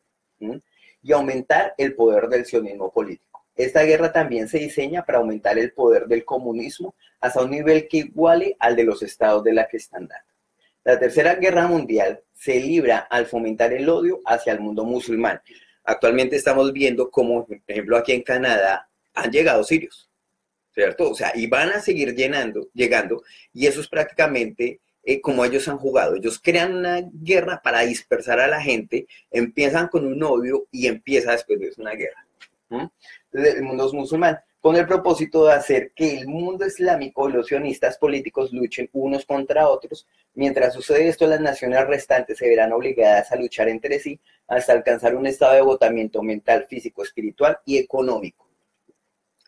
Y aumentar el poder del sionismo político. Esta guerra también se diseña para aumentar el poder del comunismo hasta un nivel que iguale al de los estados de la cristandad. La Tercera Guerra Mundial se libra al fomentar el odio hacia el mundo musulmán. Actualmente estamos viendo cómo, por ejemplo, aquí en Canadá han llegado sirios, ¿cierto? O sea, y van a seguir llegando, y eso es prácticamente como ellos han jugado. Ellos crean una guerra para dispersar a la gente, empiezan con un odio y empieza después de eso una guerra. Entonces, el mundo es musulmán, con el propósito de hacer que el mundo islámico y los sionistas políticos luchen unos contra otros. Mientras sucede esto, las naciones restantes se verán obligadas a luchar entre sí hasta alcanzar un estado de agotamiento mental, físico, espiritual y económico.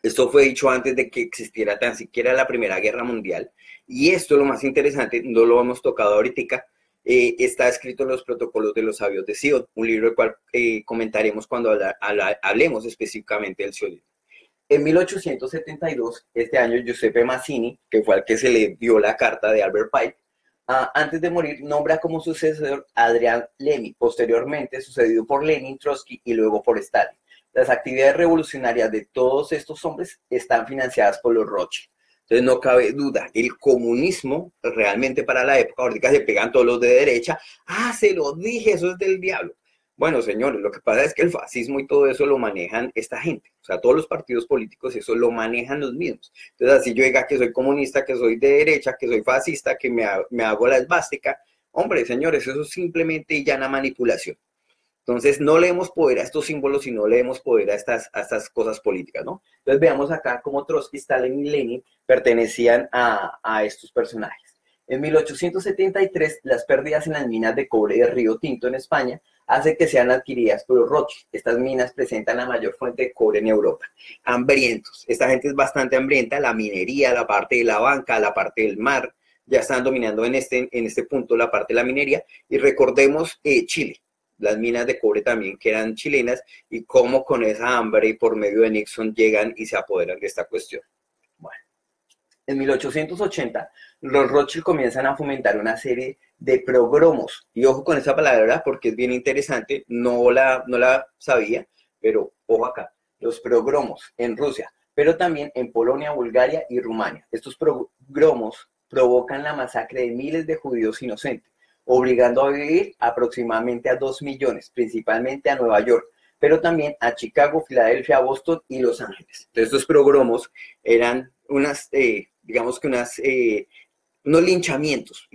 Esto fue dicho antes de que existiera tan siquiera la Primera Guerra Mundial. Y esto, lo más interesante, no lo hemos tocado ahorita, está escrito en los protocolos de los sabios de Sion, un libro del cual comentaremos cuando hablemos específicamente del sionismo. En 1872, este año, Giuseppe Mazzini, que fue al que se le dio la carta de Albert Pike, antes de morir, nombra como sucesor a Adrian Lemy, posteriormente sucedido por Lenin, Trotsky y luego por Stalin. Las actividades revolucionarias de todos estos hombres están financiadas por los Rothschild. Entonces no cabe duda, el comunismo realmente para la época, ahorita se pegan todos los de derecha, se lo dije, eso es del diablo. Bueno, señores, lo que pasa es que el fascismo y todo eso lo manejan esta gente, o sea, todos los partidos políticos eso lo manejan los mismos. Entonces así yo diga que soy comunista, que soy de derecha, que soy fascista, que me hago la esvástica, hombre, señores, eso es simplemente llana manipulación. Entonces, no le demos poder a estos símbolos y no le demos poder a estas cosas políticas, ¿no? Entonces, veamos acá cómo Trotsky, Stalin y Lenin pertenecían a estos personajes. En 1873, las pérdidas en las minas de cobre de Río Tinto en España hacen que sean adquiridas por los Rothschild. Estas minas presentan la mayor fuente de cobre en Europa. Hambrientos. Esta gente es bastante hambrienta. La minería, la parte de la banca, la parte del mar, ya están dominando en este punto la parte de la minería. Y recordemos Chile. Las minas de cobre también que eran chilenas y cómo con esa hambre y por medio de Nixon llegan y se apoderan de esta cuestión. Bueno, en 1880 los Rothschild comienzan a fomentar una serie de progromos y ojo con esa palabra porque es bien interesante, no la sabía, pero ojo acá, los progromos en Rusia, pero también en Polonia, Bulgaria y Rumania. Estos progromos provocan la masacre de miles de judíos inocentes, obligando a vivir aproximadamente a 2 millones, principalmente a Nueva York, pero también a Chicago, Filadelfia, Boston y Los Ángeles. Entonces, estos progromos eran unos linchamientos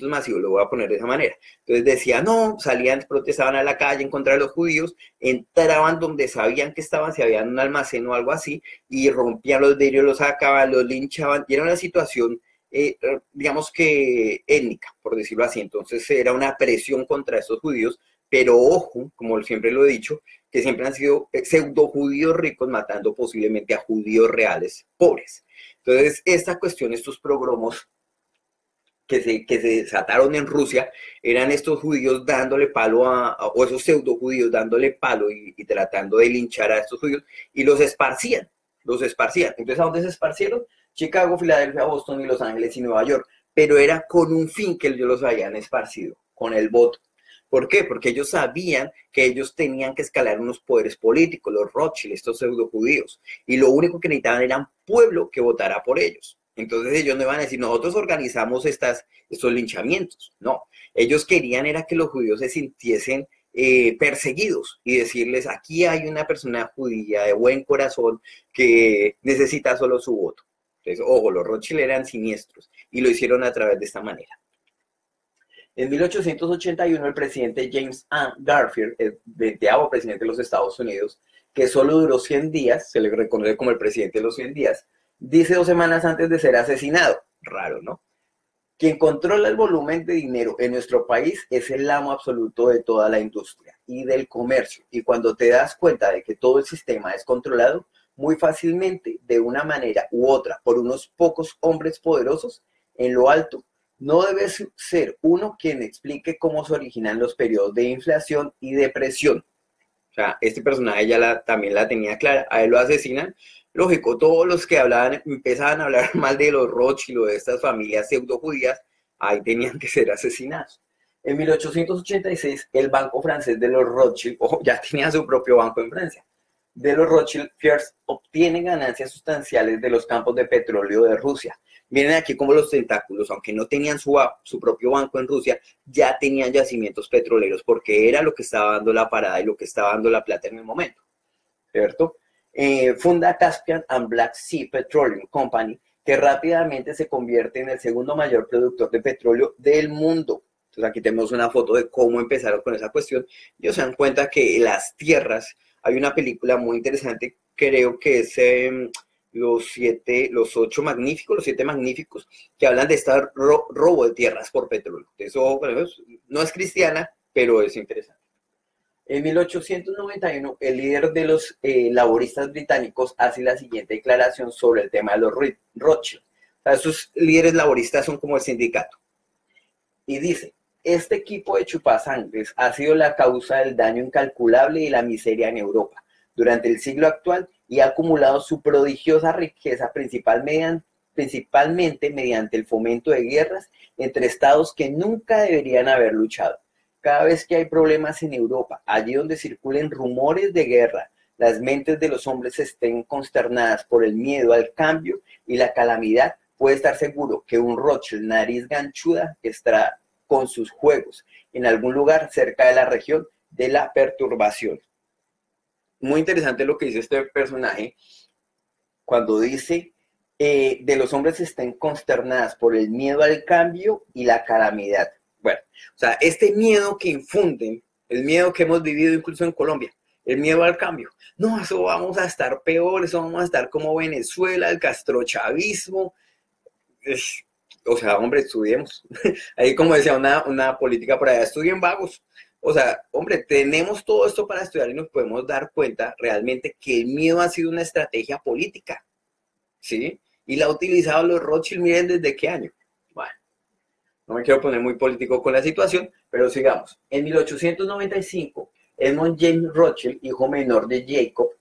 masivos, lo voy a poner de esa manera. Entonces decía, no, salían, protestaban a la calle en contra de los judíos, entraban donde sabían que estaban, si había un almacén o algo así, y rompían los vidrios, los sacaban, los linchaban, y era una situación digamos que étnica, por decirlo así. Entonces era una presión contra estos judíos, pero ojo, como siempre lo he dicho, que siempre han sido pseudo judíos ricos matando posiblemente a judíos reales pobres. Entonces esta cuestión, estos progromos que se desataron en Rusia eran estos judíos dándole palo o esos pseudo judíos dándole palo y tratando de linchar a estos judíos y los esparcían. Entonces, ¿a dónde se esparcieron? Chicago, Filadelfia, Boston y Los Ángeles y Nueva York. Pero era con un fin que ellos los habían esparcido, con el voto. ¿Por qué? Porque ellos sabían que ellos tenían que escalar unos poderes políticos, los Rothschild, estos pseudo judíos. Y lo único que necesitaban era un pueblo que votara por ellos. Entonces ellos no iban a decir, nosotros organizamos estos linchamientos. No, ellos querían era que los judíos se sintiesen perseguidos y decirles, aquí hay una persona judía de buen corazón que necesita solo su voto. Entonces, ojo, los Rothschild eran siniestros y lo hicieron a través de esta manera. En 1881, el presidente James A. Garfield, el 20º presidente de los Estados Unidos, que solo duró 100 días, se le reconoce como el presidente de los 100 días, dice 2 semanas antes de ser asesinado, raro, ¿no? Quien controla el volumen de dinero en nuestro país es el amo absoluto de toda la industria y del comercio. Y cuando te das cuenta de que todo el sistema es controlado, muy fácilmente, de una manera u otra, por unos pocos hombres poderosos, en lo alto, no debe ser uno quien explique cómo se originan los periodos de inflación y depresión. O sea, este personaje ya también la tenía clara, a él lo asesinan. Lógico, todos los que empezaban a hablar mal de los Rothschild o de estas familias pseudo judías, ahí tenían que ser asesinados. En 1886, el banco francés de los Rothschild, ya tenía su propio banco en Francia, de los Rothschild First, obtiene ganancias sustanciales de los campos de petróleo de Rusia. Miren aquí como los tentáculos, aunque no tenían su propio banco en Rusia, ya tenían yacimientos petroleros, porque era lo que estaba dando la parada y lo que estaba dando la plata en el momento, ¿cierto? Funda Caspian and Black Sea Petroleum Company, que rápidamente se convierte en el segundo mayor productor de petróleo del mundo. Entonces aquí tenemos una foto de cómo empezaron con esa cuestión. Ellos se dan cuenta que las tierras, hay una película muy interesante, creo que es los siete magníficos, que hablan de este robo de tierras por petróleo. Eso, bueno, no es cristiana, pero es interesante. En 1891, el líder de los laboristas británicos hace la siguiente declaración sobre el tema de los Rothschild. O sea, esos líderes laboristas son como el sindicato. Y dice, este equipo de chupasangres ha sido la causa del daño incalculable y la miseria en Europa durante el siglo actual y ha acumulado su prodigiosa riqueza principalmente mediante el fomento de guerras entre estados que nunca deberían haber luchado. Cada vez que hay problemas en Europa, allí donde circulen rumores de guerra, las mentes de los hombres estén consternadas por el miedo al cambio y la calamidad, puede estar seguro que un Rothschild nariz ganchuda estará con sus juegos en algún lugar cerca de la región de la perturbación. Muy interesante lo que dice este personaje cuando dice de los hombres estén consternadas por el miedo al cambio y la calamidad. Bueno, o sea, este miedo que infunden, el miedo que hemos vivido incluso en Colombia, el miedo al cambio. No, eso vamos a estar peor, eso vamos a estar como Venezuela, el castrochavismo. O sea, hombre, estudiemos. Ahí como decía una política por allá, estudien vagos. O sea, hombre, tenemos todo esto para estudiar y nos podemos dar cuenta realmente que el miedo ha sido una estrategia política, ¿sí? Y la ha utilizado los Rothschild, miren, ¿desde qué año? Bueno, no me quiero poner muy político con la situación, pero sigamos. En 1895, Edmund James Rothschild, hijo menor de Jacob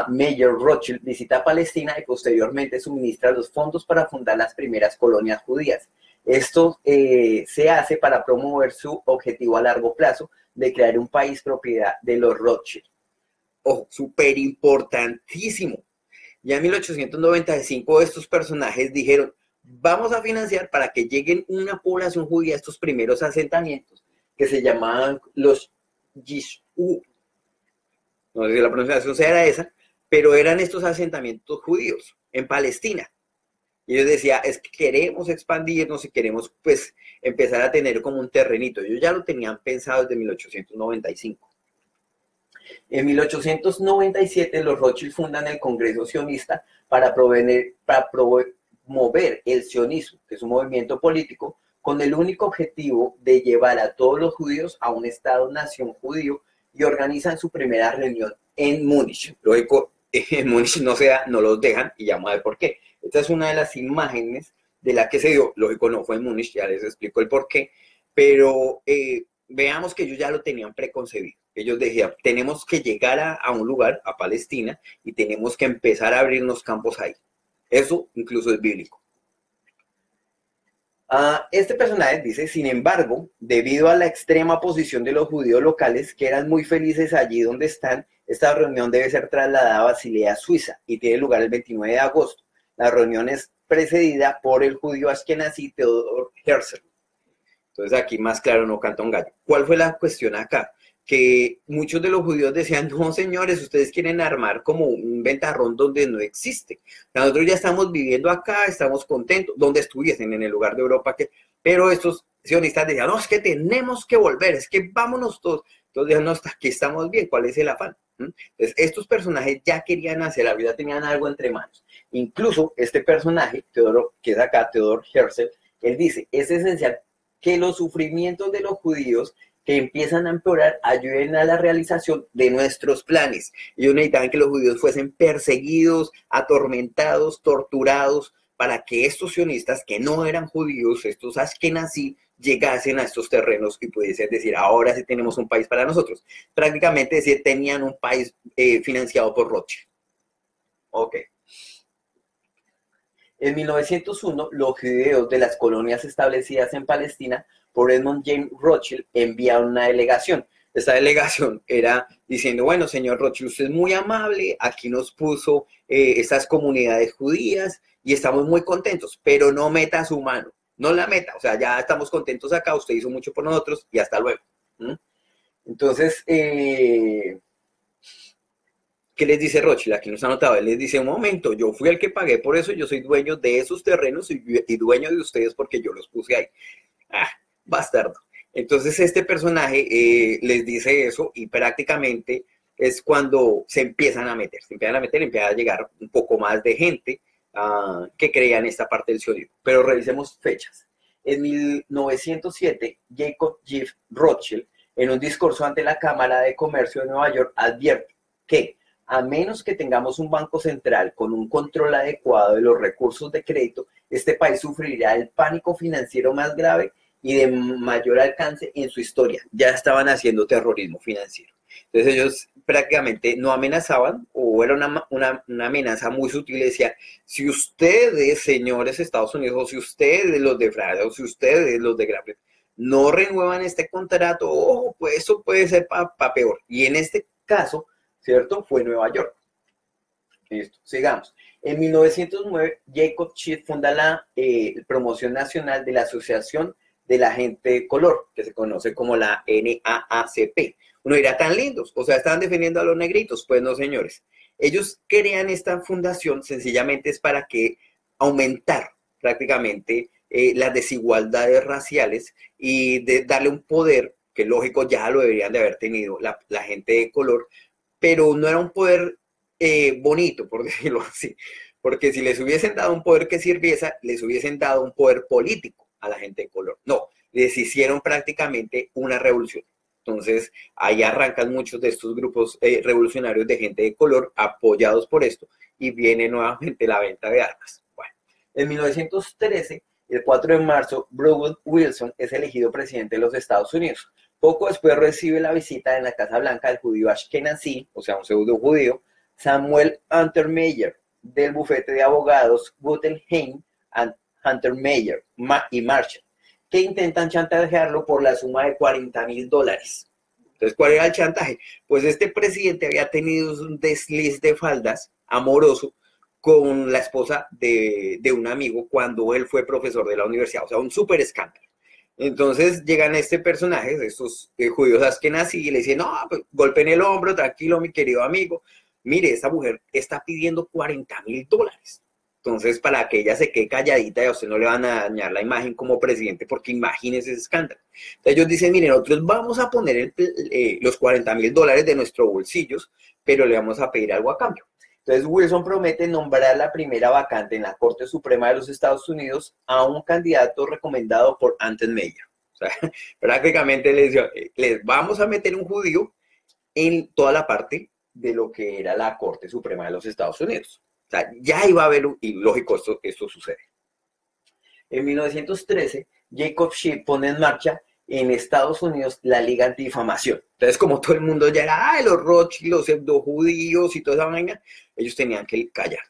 Mayer Rothschild, visita Palestina y posteriormente suministra los fondos para fundar las primeras colonias judías. Esto se hace para promover su objetivo a largo plazo de crear un país propiedad de los Rothschild. Ojo, súper importantísimo. Ya en 1895 estos personajes dijeron, vamos a financiar para que lleguen una población judía a estos primeros asentamientos que se llamaban los Yishu. No sé si la pronunciación era esa, pero eran estos asentamientos judíos en Palestina. Y ellos decían, es que queremos expandirnos y queremos pues empezar a tener como un terrenito. Ellos ya lo tenían pensado desde 1895. En 1897 los Rothschild fundan el Congreso Sionista para promover el sionismo, que es un movimiento político con el único objetivo de llevar a todos los judíos a un Estado-nación judío y organizan su primera reunión en Múnich. Lógico, en Múnich no los dejan y ya vamos a ver por qué. Esta es una de las imágenes de la que se dio, lógico, no fue en Múnich, ya les explico el por qué, pero veamos que ellos ya lo tenían preconcebido. Ellos decían, tenemos que llegar a un lugar, a Palestina, y tenemos que empezar a abrirnos campos ahí. Eso incluso es bíblico. Este personaje dice, sin embargo, debido a la extrema posición de los judíos locales, que eran muy felices allí donde están, esta reunión debe ser trasladada a Basilea, Suiza, y tiene lugar el 29 de agosto. La reunión es precedida por el judío askenazí Theodor Herzl. Entonces aquí más claro no canta un gallo. ¿Cuál fue la cuestión acá? Que muchos de los judíos decían, no señores, ustedes quieren armar como un ventarrón donde no existe. Nosotros ya estamos viviendo acá, estamos contentos, donde estuviesen, en el lugar de Europa, pero estos sionistas decían, no, es que tenemos que volver, es que vámonos todos. Entonces decían, no, hasta aquí estamos bien, ¿cuál es el afán? Entonces estos personajes ya querían hacer algo, ya tenían algo entre manos. Incluso este personaje, Teodoro, que es acá, Theodor Herzl, él dice, es esencial que los sufrimientos de los judíos que empiezan a empeorar ayuden a la realización de nuestros planes. Ellos necesitaban que los judíos fuesen perseguidos, atormentados, torturados, para que estos sionistas que no eran judíos, estos ashkenazí, llegasen a estos terrenos y pudiesen decir, ahora sí tenemos un país para nosotros. Prácticamente decir, tenían un país financiado por Rothschild. Ok. En 1901, los judíos de las colonias establecidas en Palestina por Edmund James Rothschild enviaron una delegación. Esta delegación era diciendo, bueno, señor Rothschild, usted es muy amable, aquí nos puso estas comunidades judías y estamos muy contentos, pero no meta su mano, no la meta, o sea, ya estamos contentos acá, usted hizo mucho por nosotros y hasta luego. Entonces, ¿qué les dice Rothschild? Aquí no está anotado. Él les dice, un momento, yo fui el que pagué por eso, yo soy dueño de esos terrenos y dueño de ustedes porque yo los puse ahí. Bastardo. Entonces este personaje les dice eso y prácticamente es cuando se empiezan a meter, empieza a llegar un poco más de gente que creía en esta parte del sionismo. Pero revisemos fechas. En 1907, Jacob G. Rothschild, en un discurso ante la Cámara de Comercio de Nueva York, advierte que a menos que tengamos un banco central con un control adecuado de los recursos de crédito, este país sufrirá el pánico financiero más grave y de mayor alcance en su historia. Ya estaban haciendo terrorismo financiero. Entonces ellos prácticamente no amenazaban, o era una amenaza muy sutil, decía, si ustedes, señores Estados Unidos, o si ustedes los de Francia, o si ustedes los de Gran Bretaña, no renuevan este contrato, ojo, pues eso puede ser para peor. Y en este caso, ¿cierto? Fue Nueva York. Listo, sigamos. En 1909, Jacob Schiff funda la promoción nacional de la Asociación de la Gente de Color, que se conoce como la NAACP. Uno dirá, tan lindos, o sea, ¿estaban defendiendo a los negritos? Pues no, señores. Ellos crean esta fundación sencillamente es para que aumentar prácticamente las desigualdades raciales y de darle un poder, que lógico ya lo deberían de haber tenido la gente de color, pero no era un poder bonito, por decirlo así, porque si les hubiesen dado un poder que sirviese, les hubiesen dado un poder político a la gente de color. No, les hicieron prácticamente una revolución. Entonces, ahí arrancan muchos de estos grupos revolucionarios de gente de color apoyados por esto y viene nuevamente la venta de armas. Bueno, en 1913, el 4 de marzo, Woodrow Wilson es elegido presidente de los Estados Unidos. Poco después recibe la visita en la Casa Blanca del judío ashkenazí, o sea, un pseudo judío, Samuel Hunter Meyer, del bufete de abogados Guggenheim and Hunter Meyer y Marshall, que intentan chantajearlo por la suma de $40,000. Entonces, ¿cuál era el chantaje? Pues este presidente había tenido un desliz de faldas amoroso con la esposa de un amigo cuando él fue profesor de la universidad, o sea, un súper escándalo. Entonces llegan este personaje, estos judíos askenazí, y le dicen, no, pues, golpe en el hombro, tranquilo, mi querido amigo. Mire, esta mujer está pidiendo $40,000. Entonces, para que ella se quede calladita y a usted no le van a dañar la imagen como presidente, porque imagínese ese escándalo. Entonces ellos dicen, miren, nosotros vamos a poner los $40,000 de nuestros bolsillos, pero le vamos a pedir algo a cambio. Entonces Wilson promete nombrar la primera vacante en la Corte Suprema de los Estados Unidos a un candidato recomendado por Hunter Meyer. O sea, prácticamente les vamos a meter un judío en toda la parte de lo que era la Corte Suprema de los Estados Unidos. O sea, ya iba a haber, y lógico, esto sucede. En 1913, Jacob Schiff pone en marcha en Estados Unidos la Liga Antidifamación. Entonces, como todo el mundo ya era, ay, los Rothschild, los pseudojudíos y toda esa vaina, ellos tenían que callar.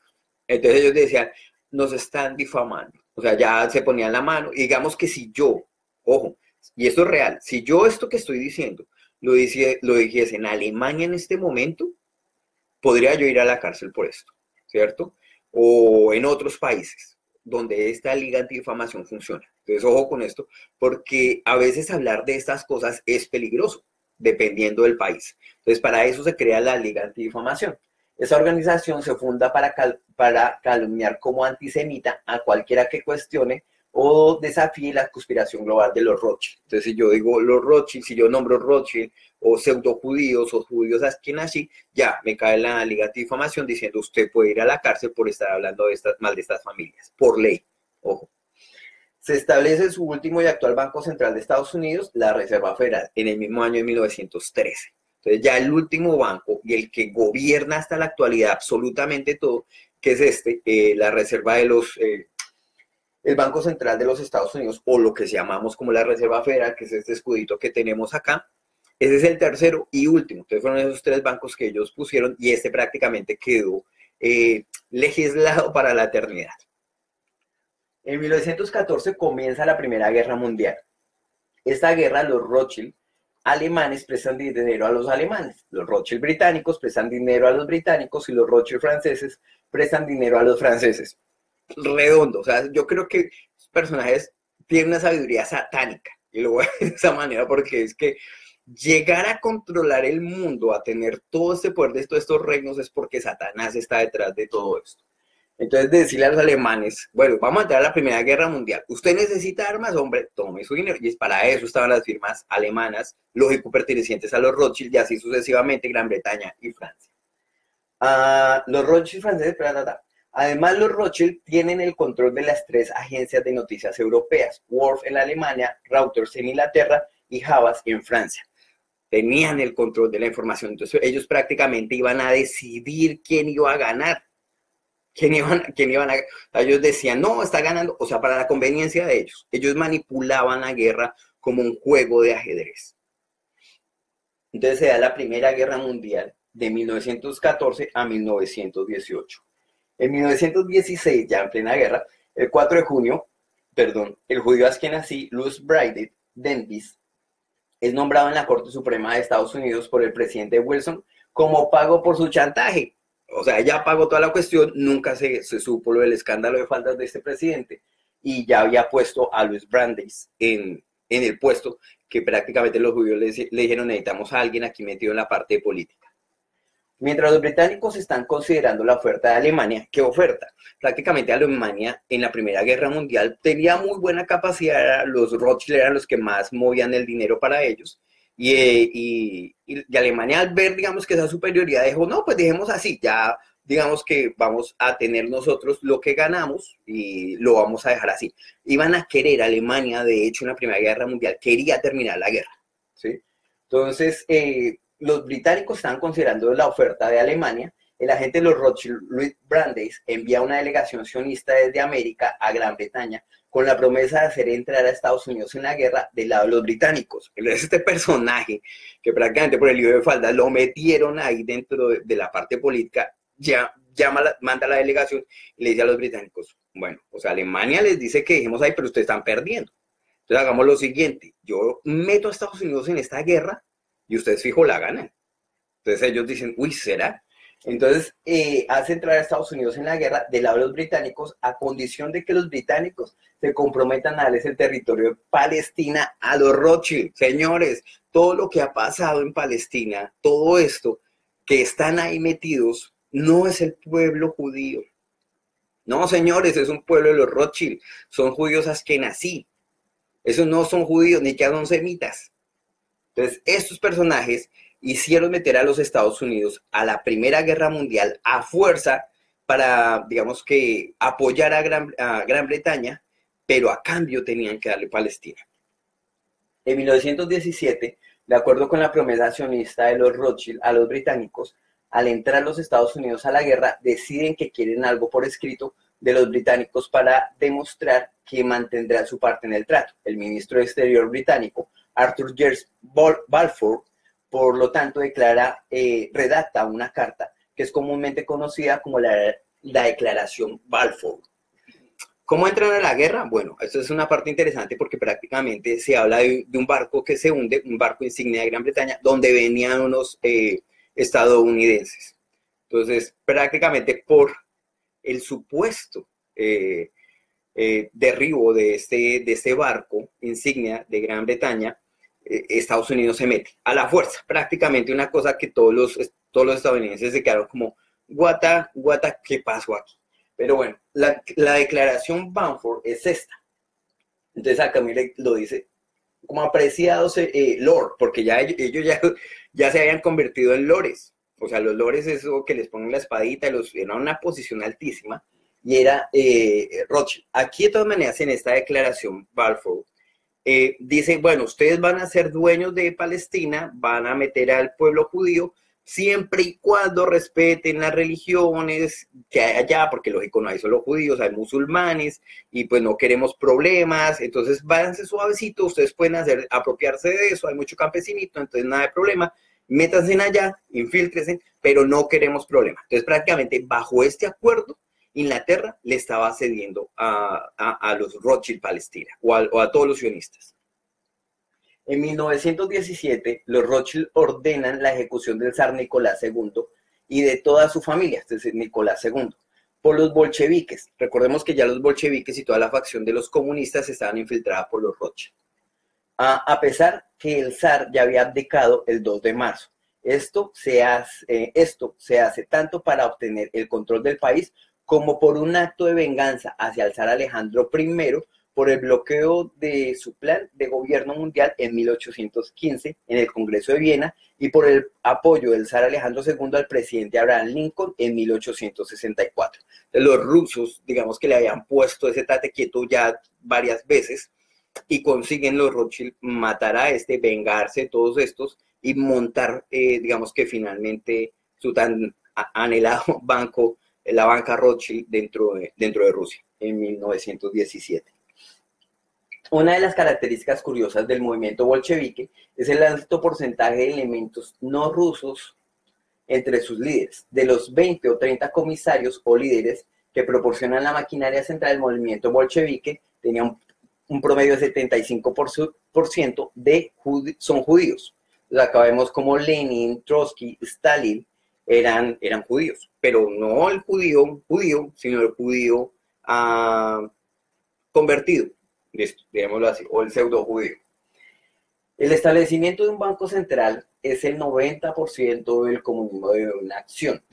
Entonces ellos decían, nos están difamando. O sea, ya se ponían la mano. Y digamos que si yo, ojo, y esto es real, si yo esto que estoy diciendo lo dijese en Alemania en este momento, podría yo ir a la cárcel por esto, ¿cierto? O en otros países donde esta liga antidifamación funciona. Entonces, ojo con esto, porque a veces hablar de estas cosas es peligroso, dependiendo del país. Entonces, para eso se crea la Liga Antidifamación. Esa organización se funda para calumniar como antisemita a cualquiera que cuestione o desafíe la conspiración global de los Rothschild. Entonces, si yo digo los Rothschild, si yo nombro Rothschild, o pseudo judíos o judíos así, ya me cae la Liga Antidifamación diciendo usted puede ir a la cárcel por estar hablando mal de estas familias, por ley, ojo. Se establece su último y actual Banco Central de Estados Unidos, la Reserva Federal, en el mismo año de 1913. Entonces ya el último banco y el que gobierna hasta la actualidad absolutamente todo, que es la Reserva de el Banco Central de los Estados Unidos, o lo que llamamos como la Reserva Federal, que es este escudito que tenemos acá. Ese es el tercero y último. Entonces fueron esos tres bancos que ellos pusieron y este prácticamente quedó legislado para la eternidad. En 1914 comienza la Primera Guerra Mundial. Esta guerra, los Rothschild alemanes prestan dinero a los alemanes, los Rothschild británicos prestan dinero a los británicos y los Rothschild franceses prestan dinero a los franceses. Redondo, o sea, yo creo que los personajes tienen una sabiduría satánica, y lo voy a decir de esa manera porque es que llegar a controlar el mundo, a tener todo este poder de todos estos reinos es porque Satanás está detrás de todo esto. Entonces, decirle a los alemanes, bueno, vamos a entrar a la Primera Guerra Mundial. Usted necesita armas, hombre, tome su dinero. Y es para eso estaban las firmas alemanas, lógico, pertenecientes a los Rothschild, y así sucesivamente Gran Bretaña y Francia. Los Rothschild franceses, además, los Rothschild tienen el control de las tres agencias de noticias europeas, Wolf en Alemania, Reuters en Inglaterra y Havas en Francia. Tenían el control de la información, entonces ellos prácticamente iban a decidir quién iba a ganar. ¿Quién iban a ellos decían, no, está ganando, o sea, para la conveniencia de ellos. Ellos manipulaban la guerra como un juego de ajedrez. Entonces se da la Primera Guerra Mundial de 1914 a 1918. En 1916, ya en plena guerra, el 4 de junio, el judío askenazí Louis Braided Denvis es nombrado en la Corte Suprema de Estados Unidos por el presidente Wilson como pago por su chantaje. O sea, ya pagó toda la cuestión, nunca se supo lo del escándalo de faldas de este presidente y ya había puesto a Louis Brandeis en el puesto que prácticamente los judíos le dijeron necesitamos a alguien aquí metido en la parte política. Mientras los británicos están considerando la oferta de Alemania, ¿qué oferta? Prácticamente Alemania en la Primera Guerra Mundial tenía muy buena capacidad, los Rothschild eran los que más movían el dinero para ellos. Y Alemania al ver, digamos, que esa superioridad dijo, no, pues dejemos así, ya digamos que vamos a tener nosotros lo que ganamos y lo vamos a dejar así. Iban a querer Alemania, de hecho, en la Primera Guerra Mundial, quería terminar la guerra, ¿sí? Entonces, los británicos estaban considerando la oferta de Alemania. El agente de los Rothschild, Louis Brandeis, envía una delegación sionista desde América a Gran Bretaña con la promesa de hacer entrar a Estados Unidos en la guerra del lado de los británicos. Este personaje que prácticamente por el lío de falda lo metieron ahí dentro de la parte política, manda la delegación y le dice a los británicos, bueno, o sea, Alemania les dice que dejemos ahí, pero ustedes están perdiendo. Entonces hagamos lo siguiente, yo meto a Estados Unidos en esta guerra y ustedes fijo la ganan. Entonces ellos dicen, uy, ¿será? Entonces hace entrar a Estados Unidos en la guerra del lado de los británicos a condición de que los británicos se comprometan a darles el territorio de Palestina a los Rothschild. Señores, todo lo que ha pasado en Palestina, todo esto que están ahí metidos, no es el pueblo judío. No, señores, es un pueblo de los Rothschild. Son judíos askenazí. Esos no son judíos, ni que son semitas. Entonces, estos personajes hicieron meter a los Estados Unidos a la Primera Guerra Mundial a fuerza para, digamos que, apoyar a Gran Bretaña, pero a cambio tenían que darle Palestina. En 1917, de acuerdo con la promesa sionista de los Rothschild a los británicos, al entrar los Estados Unidos a la guerra, deciden que quieren algo por escrito de los británicos para demostrar que mantendrá su parte en el trato. El ministro de Exterior británico, Arthur George Balfour, por lo tanto, redacta una carta que es comúnmente conocida como la Declaración Balfour. ¿Cómo entran a la guerra? Bueno, esto es una parte interesante porque prácticamente se habla de un barco que se hunde, un barco insignia de Gran Bretaña, donde venían unos estadounidenses. Entonces, prácticamente por el supuesto derribo de este barco insignia de Gran Bretaña, Estados Unidos se mete a la fuerza. Prácticamente una cosa que todos los estadounidenses se quedaron como, guata, ¿qué pasó aquí? Pero bueno, la declaración Balfour es esta. Entonces acá mire, lo dice, como apreciados lord, porque ellos ya se habían convertido en lores. O sea, los lores es eso que les ponen la espadita, era una posición altísima, y era Rothschild. Aquí de todas maneras, en esta declaración Balfour, dice, bueno, ustedes van a ser dueños de Palestina, van a meter al pueblo judío, siempre y cuando respeten las religiones que hay allá, porque lógico no hay solo judíos, hay musulmanes, y pues no queremos problemas, entonces váyanse suavecito, ustedes pueden apropiarse de eso, hay mucho campesinito, entonces nada de problema, métanse allá, infíltrense, pero no queremos problemas. Entonces prácticamente bajo este acuerdo, Inglaterra le estaba cediendo a los Rothschild Palestina, o a todos los sionistas. En 1917, los Rothschild ordenan la ejecución del zar Nicolás II y de toda su familia, es decir, Nicolás II, por los bolcheviques. Recordemos que ya los bolcheviques y toda la facción de los comunistas estaban infiltrada por los Rothschild. A pesar que el zar ya había abdicado el 2 de marzo. Esto se hace tanto para obtener el control del país como por un acto de venganza hacia el zar Alejandro I por el bloqueo de su plan de gobierno mundial en 1815 en el Congreso de Viena y por el apoyo del zar Alejandro II al presidente Abraham Lincoln en 1864. Los rusos, digamos que le habían puesto ese tate quieto ya varias veces y consiguen los Rothschild matar a vengarse de todos estos y montar, digamos que finalmente su tan anhelado banco, la banca Rothschild dentro de Rusia en 1917. Una de las características curiosas del movimiento bolchevique es el alto porcentaje de elementos no rusos entre sus líderes. De los 20 o 30 comisarios o líderes que proporcionan la maquinaria central del movimiento bolchevique, tenían un promedio de 75% son judíos. Acá vemos como Lenin, Trotsky, Stalin eran judíos, pero no el judío, sino el judío convertido, digámoslo así, o el pseudo judío. El establecimiento de un banco central es el 90% del comunismo de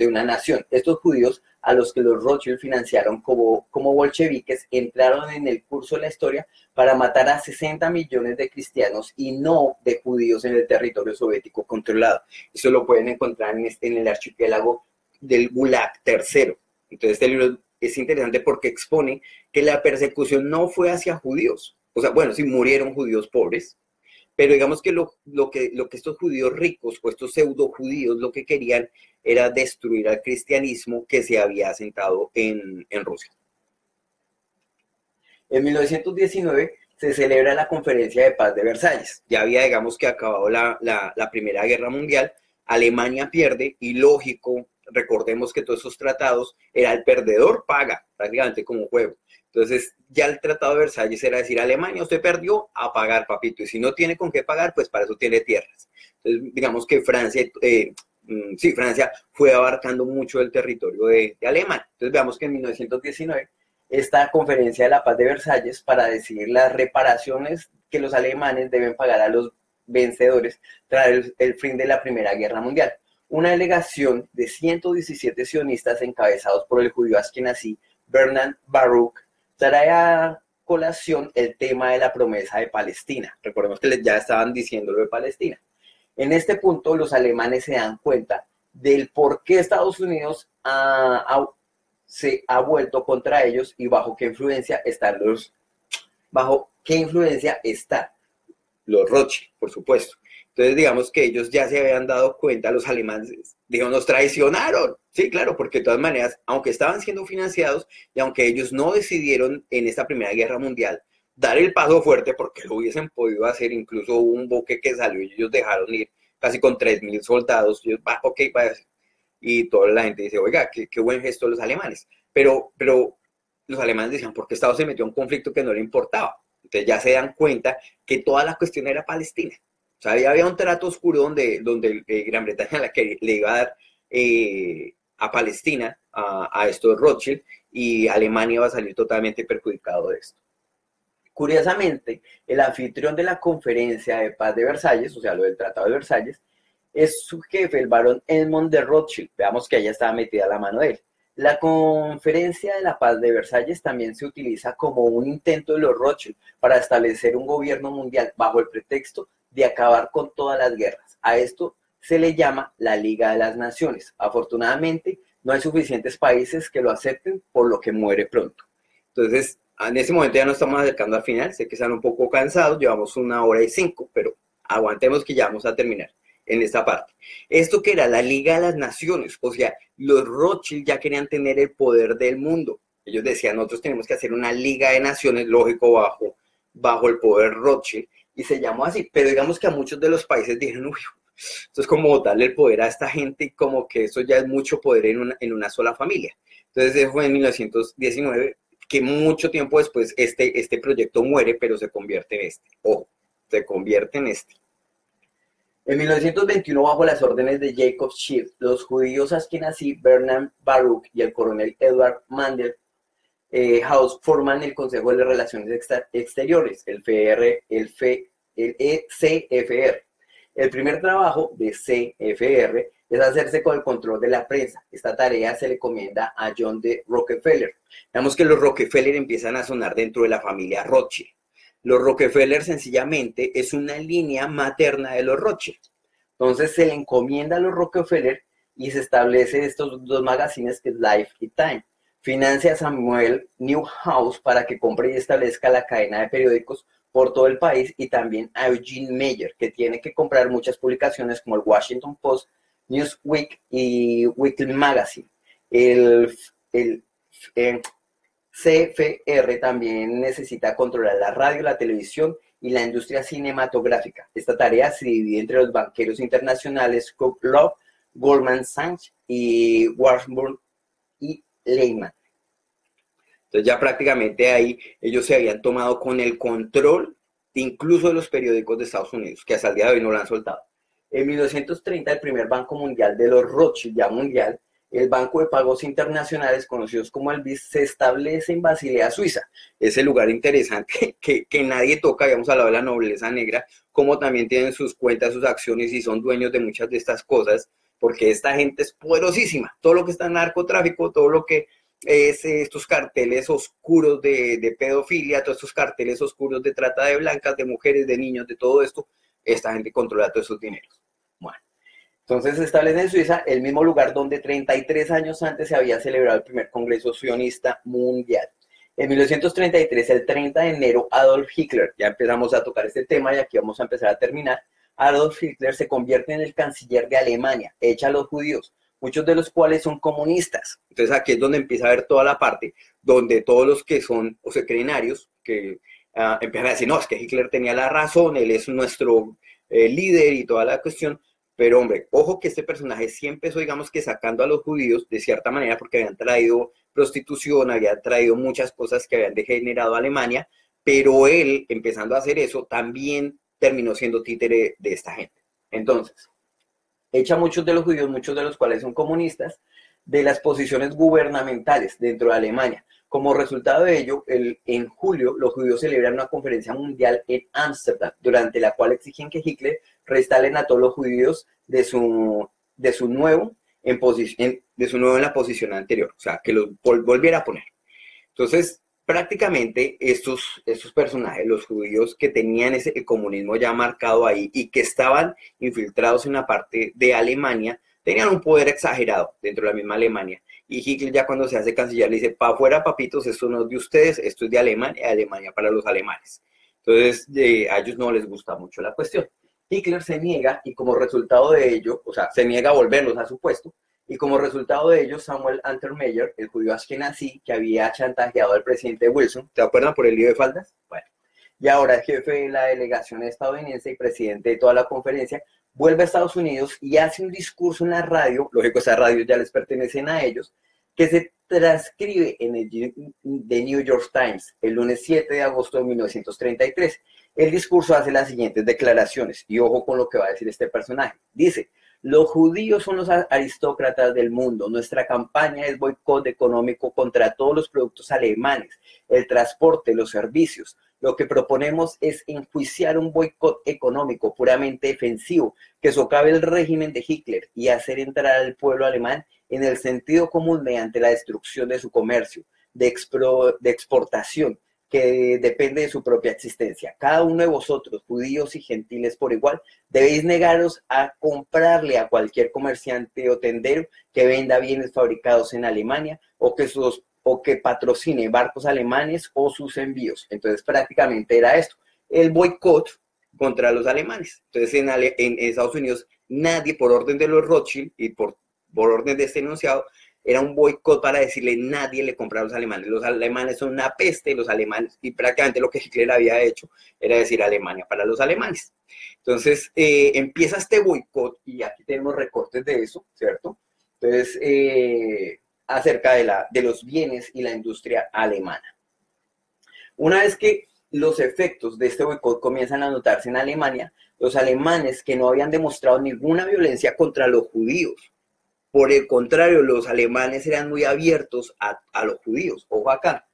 una nación. Estos judíos, a los que los Rothschild financiaron como bolcheviques, entraron en el curso de la historia para matar a 60 millones de cristianos y no de judíos en el territorio soviético controlado. Eso lo pueden encontrar en el archipiélago del Gulag III. Entonces este libro es interesante porque expone que la persecución no fue hacia judíos. O sea, bueno, sí murieron judíos pobres, pero digamos que lo que estos judíos ricos o estos pseudo judíos lo que querían era destruir al cristianismo que se había asentado en Rusia. En 1919 se celebra la Conferencia de Paz de Versalles. Ya había, digamos que acabado la Primera Guerra Mundial, Alemania pierde y lógico, recordemos que todos esos tratados era el perdedor paga, prácticamente como juego. Entonces, ya el Tratado de Versalles era decir, Alemania, usted perdió, a pagar, papito. Y si no tiene con qué pagar, pues para eso tiene tierras. Entonces, digamos que Francia fue abarcando mucho el territorio de Alemania. Entonces, veamos que en 1919, esta Conferencia de la Paz de Versalles, para decidir las reparaciones que los alemanes deben pagar a los vencedores tras el fin de la Primera Guerra Mundial. Una delegación de 117 sionistas encabezados por el judío askenazí Bernard Baruch trae a colación el tema de la promesa de Palestina. Recordemos que ya estaban diciendo lo de Palestina. En este punto, los alemanes se dan cuenta del por qué Estados Unidos se ha vuelto contra ellos y bajo qué influencia está. los Rothschild, por supuesto. Entonces, digamos que ellos ya se habían dado cuenta, los alemanes, dijo, nos traicionaron. Sí, claro, porque de todas maneras, aunque estaban siendo financiados y aunque ellos no decidieron en esta Primera Guerra Mundial dar el paso fuerte, porque lo hubiesen podido hacer, incluso hubo un buque que salió y ellos dejaron ir casi con 3.000 soldados, y ellos, ok, vaya, y toda la gente dice, oiga, qué buen gesto de los alemanes, pero los alemanes decían, porque Estados se metió a un conflicto que no le importaba, entonces ya se dan cuenta que toda la cuestión era Palestina, o sea, había un trato oscuro donde Gran Bretaña le iba a dar a Palestina, a estos Rothschild, y Alemania va a salir totalmente perjudicado de esto. Curiosamente, el anfitrión de la conferencia de paz de Versalles, o sea, lo del Tratado de Versalles, es su jefe, el barón Edmond de Rothschild. Veamos que allá estaba metida la mano de él. La conferencia de la paz de Versalles también se utiliza como un intento de los Rothschild para establecer un gobierno mundial bajo el pretexto de acabar con todas las guerras. A esto se le llama la Liga de las Naciones. Afortunadamente, no hay suficientes países que lo acepten, por lo que muere pronto. Entonces, en este momento ya nos estamos acercando al final, sé que están un poco cansados, llevamos 1 hora y 5, pero aguantemos que ya vamos a terminar en esta parte. Esto que era la Liga de las Naciones, o sea, los Rothschild ya querían tener el poder del mundo. Ellos decían, nosotros tenemos que hacer una Liga de Naciones, lógico, bajo el poder Rothschild, y se llamó así, pero digamos que a muchos de los países dijeron, uy, esto es como darle el poder a esta gente y como que eso ya es mucho poder en una sola familia. Entonces eso fue en 1919, que mucho tiempo después este proyecto muere, pero se convierte en este. Ojo, se convierte en este. En 1921, bajo las órdenes de Jacob Schiff, los judíos Ashkenazí Bernard Baruch y el coronel Edward Mandel House forman el Consejo de Relaciones Exteriores, el CFR. El primer trabajo de CFR es hacerse con el control de la prensa. Esta tarea se le encomienda a John D. Rockefeller. Digamos que los Rockefeller empiezan a sonar dentro de la familia Rothschild. Los Rockefeller sencillamente es una línea materna de los Rothschild. Entonces se le encomienda a los Rockefeller y se establece estos dos magazines que es Life y Time. Financia a Samuel Newhouse para que compre y establezca la cadena de periódicos por todo el país y también a Eugene Meyer, que tiene que comprar muchas publicaciones como el Washington Post, Newsweek y Weekly Magazine. El CFR también necesita controlar la radio, la televisión y la industria cinematográfica. Esta tarea se divide entre los banqueros internacionales Cook Love, Goldman Sachs y Warburg y Lehman. Entonces ya prácticamente ahí ellos se habían tomado con el control incluso de los periódicos de Estados Unidos, que hasta el día de hoy no lo han soltado. En 1930, el primer Banco Mundial de los Rothschild, ya mundial, el Banco de Pagos Internacionales, conocidos como el BIS, se establece en Basilea, Suiza. Ese lugar interesante que nadie toca, habíamos hablado de la nobleza negra, como también tienen sus cuentas, sus acciones y son dueños de muchas de estas cosas, porque esta gente es poderosísima. Todo lo que está en narcotráfico, todo lo que es estos carteles oscuros de pedofilia, todos estos carteles oscuros de trata de blancas, de mujeres, de niños, de todo esto, esta gente controla todos esos dineros. Bueno, entonces se establece en Suiza, el mismo lugar donde 33 años antes se había celebrado el primer Congreso Sionista Mundial. En 1933, el 30 de enero, Adolf Hitler, ya empezamos a tocar este tema y aquí vamos a empezar a terminar, Adolf Hitler se convierte en el canciller de Alemania, echa a los judíos, muchos de los cuales son comunistas. Entonces aquí es donde empieza a ver toda la parte donde todos los que son o se creen arios, que empiezan a decir, no, es que Hitler tenía la razón, él es nuestro líder y toda la cuestión, pero hombre, ojo que este personaje sí empezó, digamos que sacando a los judíos de cierta manera porque habían traído prostitución, habían traído muchas cosas que habían degenerado a Alemania, pero él, empezando a hacer eso, también terminó siendo títere de esta gente. Entonces, echa a muchos de los judíos, muchos de los cuales son comunistas, de las posiciones gubernamentales dentro de Alemania. Como resultado de ello, en julio, los judíos celebran una conferencia mundial en Ámsterdam, durante la cual exigen que Hitler reinstalen a todos los judíos de su nuevo en la posición anterior, o sea, que los volviera a poner. Entonces, prácticamente estos personajes, los judíos que tenían el comunismo ya marcado ahí y que estaban infiltrados en la parte de Alemania, tenían un poder exagerado dentro de la misma Alemania. Y Hitler ya cuando se hace canciller le dice, pa' afuera papitos, esto no es de ustedes, esto es de Alemania, Alemania para los alemanes. Entonces, a ellos no les gusta mucho la cuestión. Hitler se niega y como resultado de ello, o sea, se niega a volverlos a su puesto, y como resultado de ello, Samuel Untermeyer, el judío ashkenazí que había chantajeado al presidente Wilson, ¿te acuerdan por el lío de faldas? Bueno, y ahora es jefe de la delegación estadounidense y presidente de toda la conferencia, vuelve a Estados Unidos y hace un discurso en la radio, lógico, esas radios ya les pertenecen a ellos, que se transcribe en el The New York Times el lunes 7 de agosto de 1933. El discurso hace las siguientes declaraciones, y ojo con lo que va a decir este personaje. Dice: los judíos son los aristócratas del mundo. Nuestra campaña es boicot económico contra todos los productos alemanes, el transporte, los servicios. Lo que proponemos es enjuiciar un boicot económico puramente defensivo que socave el régimen de Hitler y hacer entrar al pueblo alemán en el sentido común mediante la destrucción de su comercio, de exportación, que depende de su propia existencia. Cada uno de vosotros, judíos y gentiles por igual, debéis negaros a comprarle a cualquier comerciante o tendero que venda bienes fabricados en Alemania o que patrocine barcos alemanes o sus envíos. Entonces, prácticamente era esto, el boicot contra los alemanes. Entonces, en Estados Unidos, nadie, por orden de los Rothschild y por orden de este enunciado, era un boicot para decirle nadie le compra a los alemanes son una peste, los alemanes, y prácticamente lo que Hitler había hecho era decir Alemania para los alemanes. Entonces empieza este boicot, y aquí tenemos recortes de eso, ¿cierto? Entonces, acerca de los bienes y la industria alemana. Una vez que los efectos de este boicot comienzan a notarse en Alemania, los alemanes que no habían demostrado ninguna violencia contra los judíos, por el contrario, los alemanes eran muy abiertos a los judíos. Ojo acá,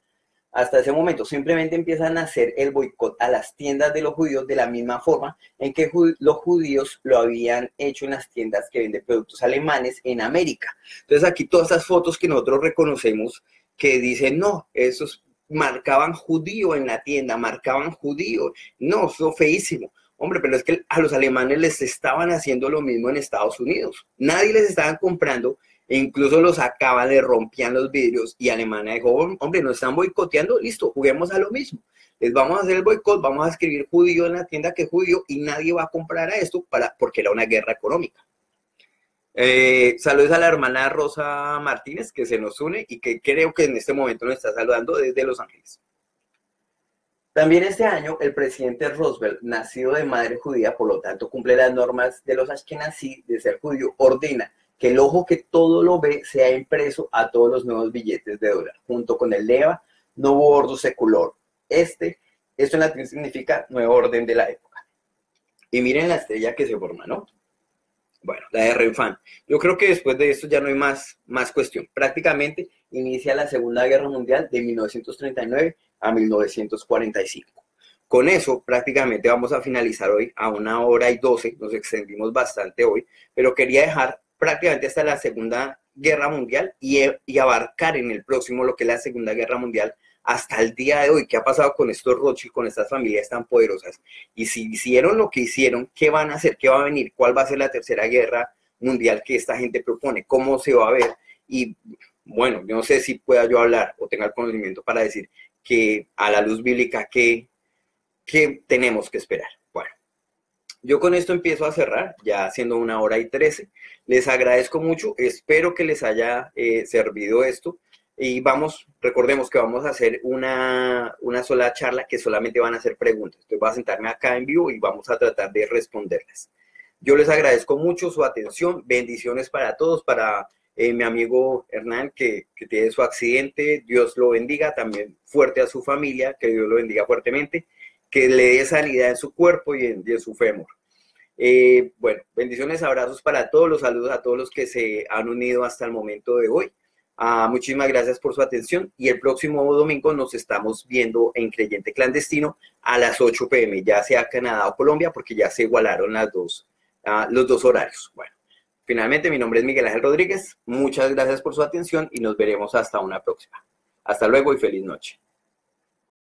hasta ese momento simplemente empiezan a hacer el boicot a las tiendas de los judíos de la misma forma en que los judíos lo habían hecho en las tiendas que venden productos alemanes en América. Entonces aquí todas esas fotos que nosotros reconocemos que dicen, no, esos marcaban judío en la tienda, marcaban judío. No, eso feísimo. Hombre, pero es que a los alemanes les estaban haciendo lo mismo en Estados Unidos. Nadie les estaban comprando, e incluso los sacaban, le rompían los vidrios, y Alemania dijo, hombre, nos están boicoteando, listo, juguemos a lo mismo. Les vamos a hacer el boicot, vamos a escribir judío en la tienda que es judío, y nadie va a comprar a esto porque era una guerra económica. Saludos a la hermana Rosa Martínez, que se nos une y que creo que en este momento nos está saludando desde Los Ángeles. También este año, el presidente Roosevelt, nacido de madre judía, por lo tanto cumple las normas de los ashkenazí de ser judío, ordena que el ojo que todo lo ve sea impreso a todos los nuevos billetes de dólar, junto con el leva, nuevo ordo seculor. Esto en latín significa nuevo orden de la época. Y miren la estrella que se forma, ¿no? Bueno, la de Renfán. Yo creo que después de esto ya no hay más cuestión. Prácticamente inicia la Segunda Guerra Mundial de 1939 a 1945. Con eso prácticamente vamos a finalizar hoy a 1:12, nos extendimos bastante hoy, pero quería dejar prácticamente hasta la Segunda Guerra Mundial y abarcar en el próximo lo que es la Segunda Guerra Mundial hasta el día de hoy. ¿Qué ha pasado con estos Rothschild, con estas familias tan poderosas? Y si hicieron lo que hicieron, ¿qué van a hacer? ¿Qué va a venir? ¿Cuál va a ser la Tercera Guerra Mundial que esta gente propone? ¿Cómo se va a ver? Y bueno, yo no sé si pueda yo hablar o tenga el conocimiento para decir que a la luz bíblica, ¿qué tenemos que esperar? Bueno, yo con esto empiezo a cerrar, ya siendo 1:13. Les agradezco mucho, espero que les haya servido esto. Y recordemos que vamos a hacer una sola charla que solamente van a hacer preguntas. Entonces voy a sentarme acá en vivo y vamos a tratar de responderlas. Yo les agradezco mucho su atención, bendiciones para todos, para mi amigo Hernán que tiene su accidente, Dios lo bendiga, también fuerte a su familia, que Dios lo bendiga fuertemente, que le dé sanidad en su cuerpo y en su fémur. Bueno, bendiciones, abrazos para todos, los saludos a todos los que se han unido hasta el momento de hoy. Muchísimas gracias por su atención y el próximo domingo nos estamos viendo en Creyente Clandestino a las 8 p.m., ya sea Canadá o Colombia, porque ya se igualaron los dos horarios. Bueno, finalmente mi nombre es Miguel Ángel Rodríguez, muchas gracias por su atención y nos veremos hasta una próxima. Hasta luego y feliz noche.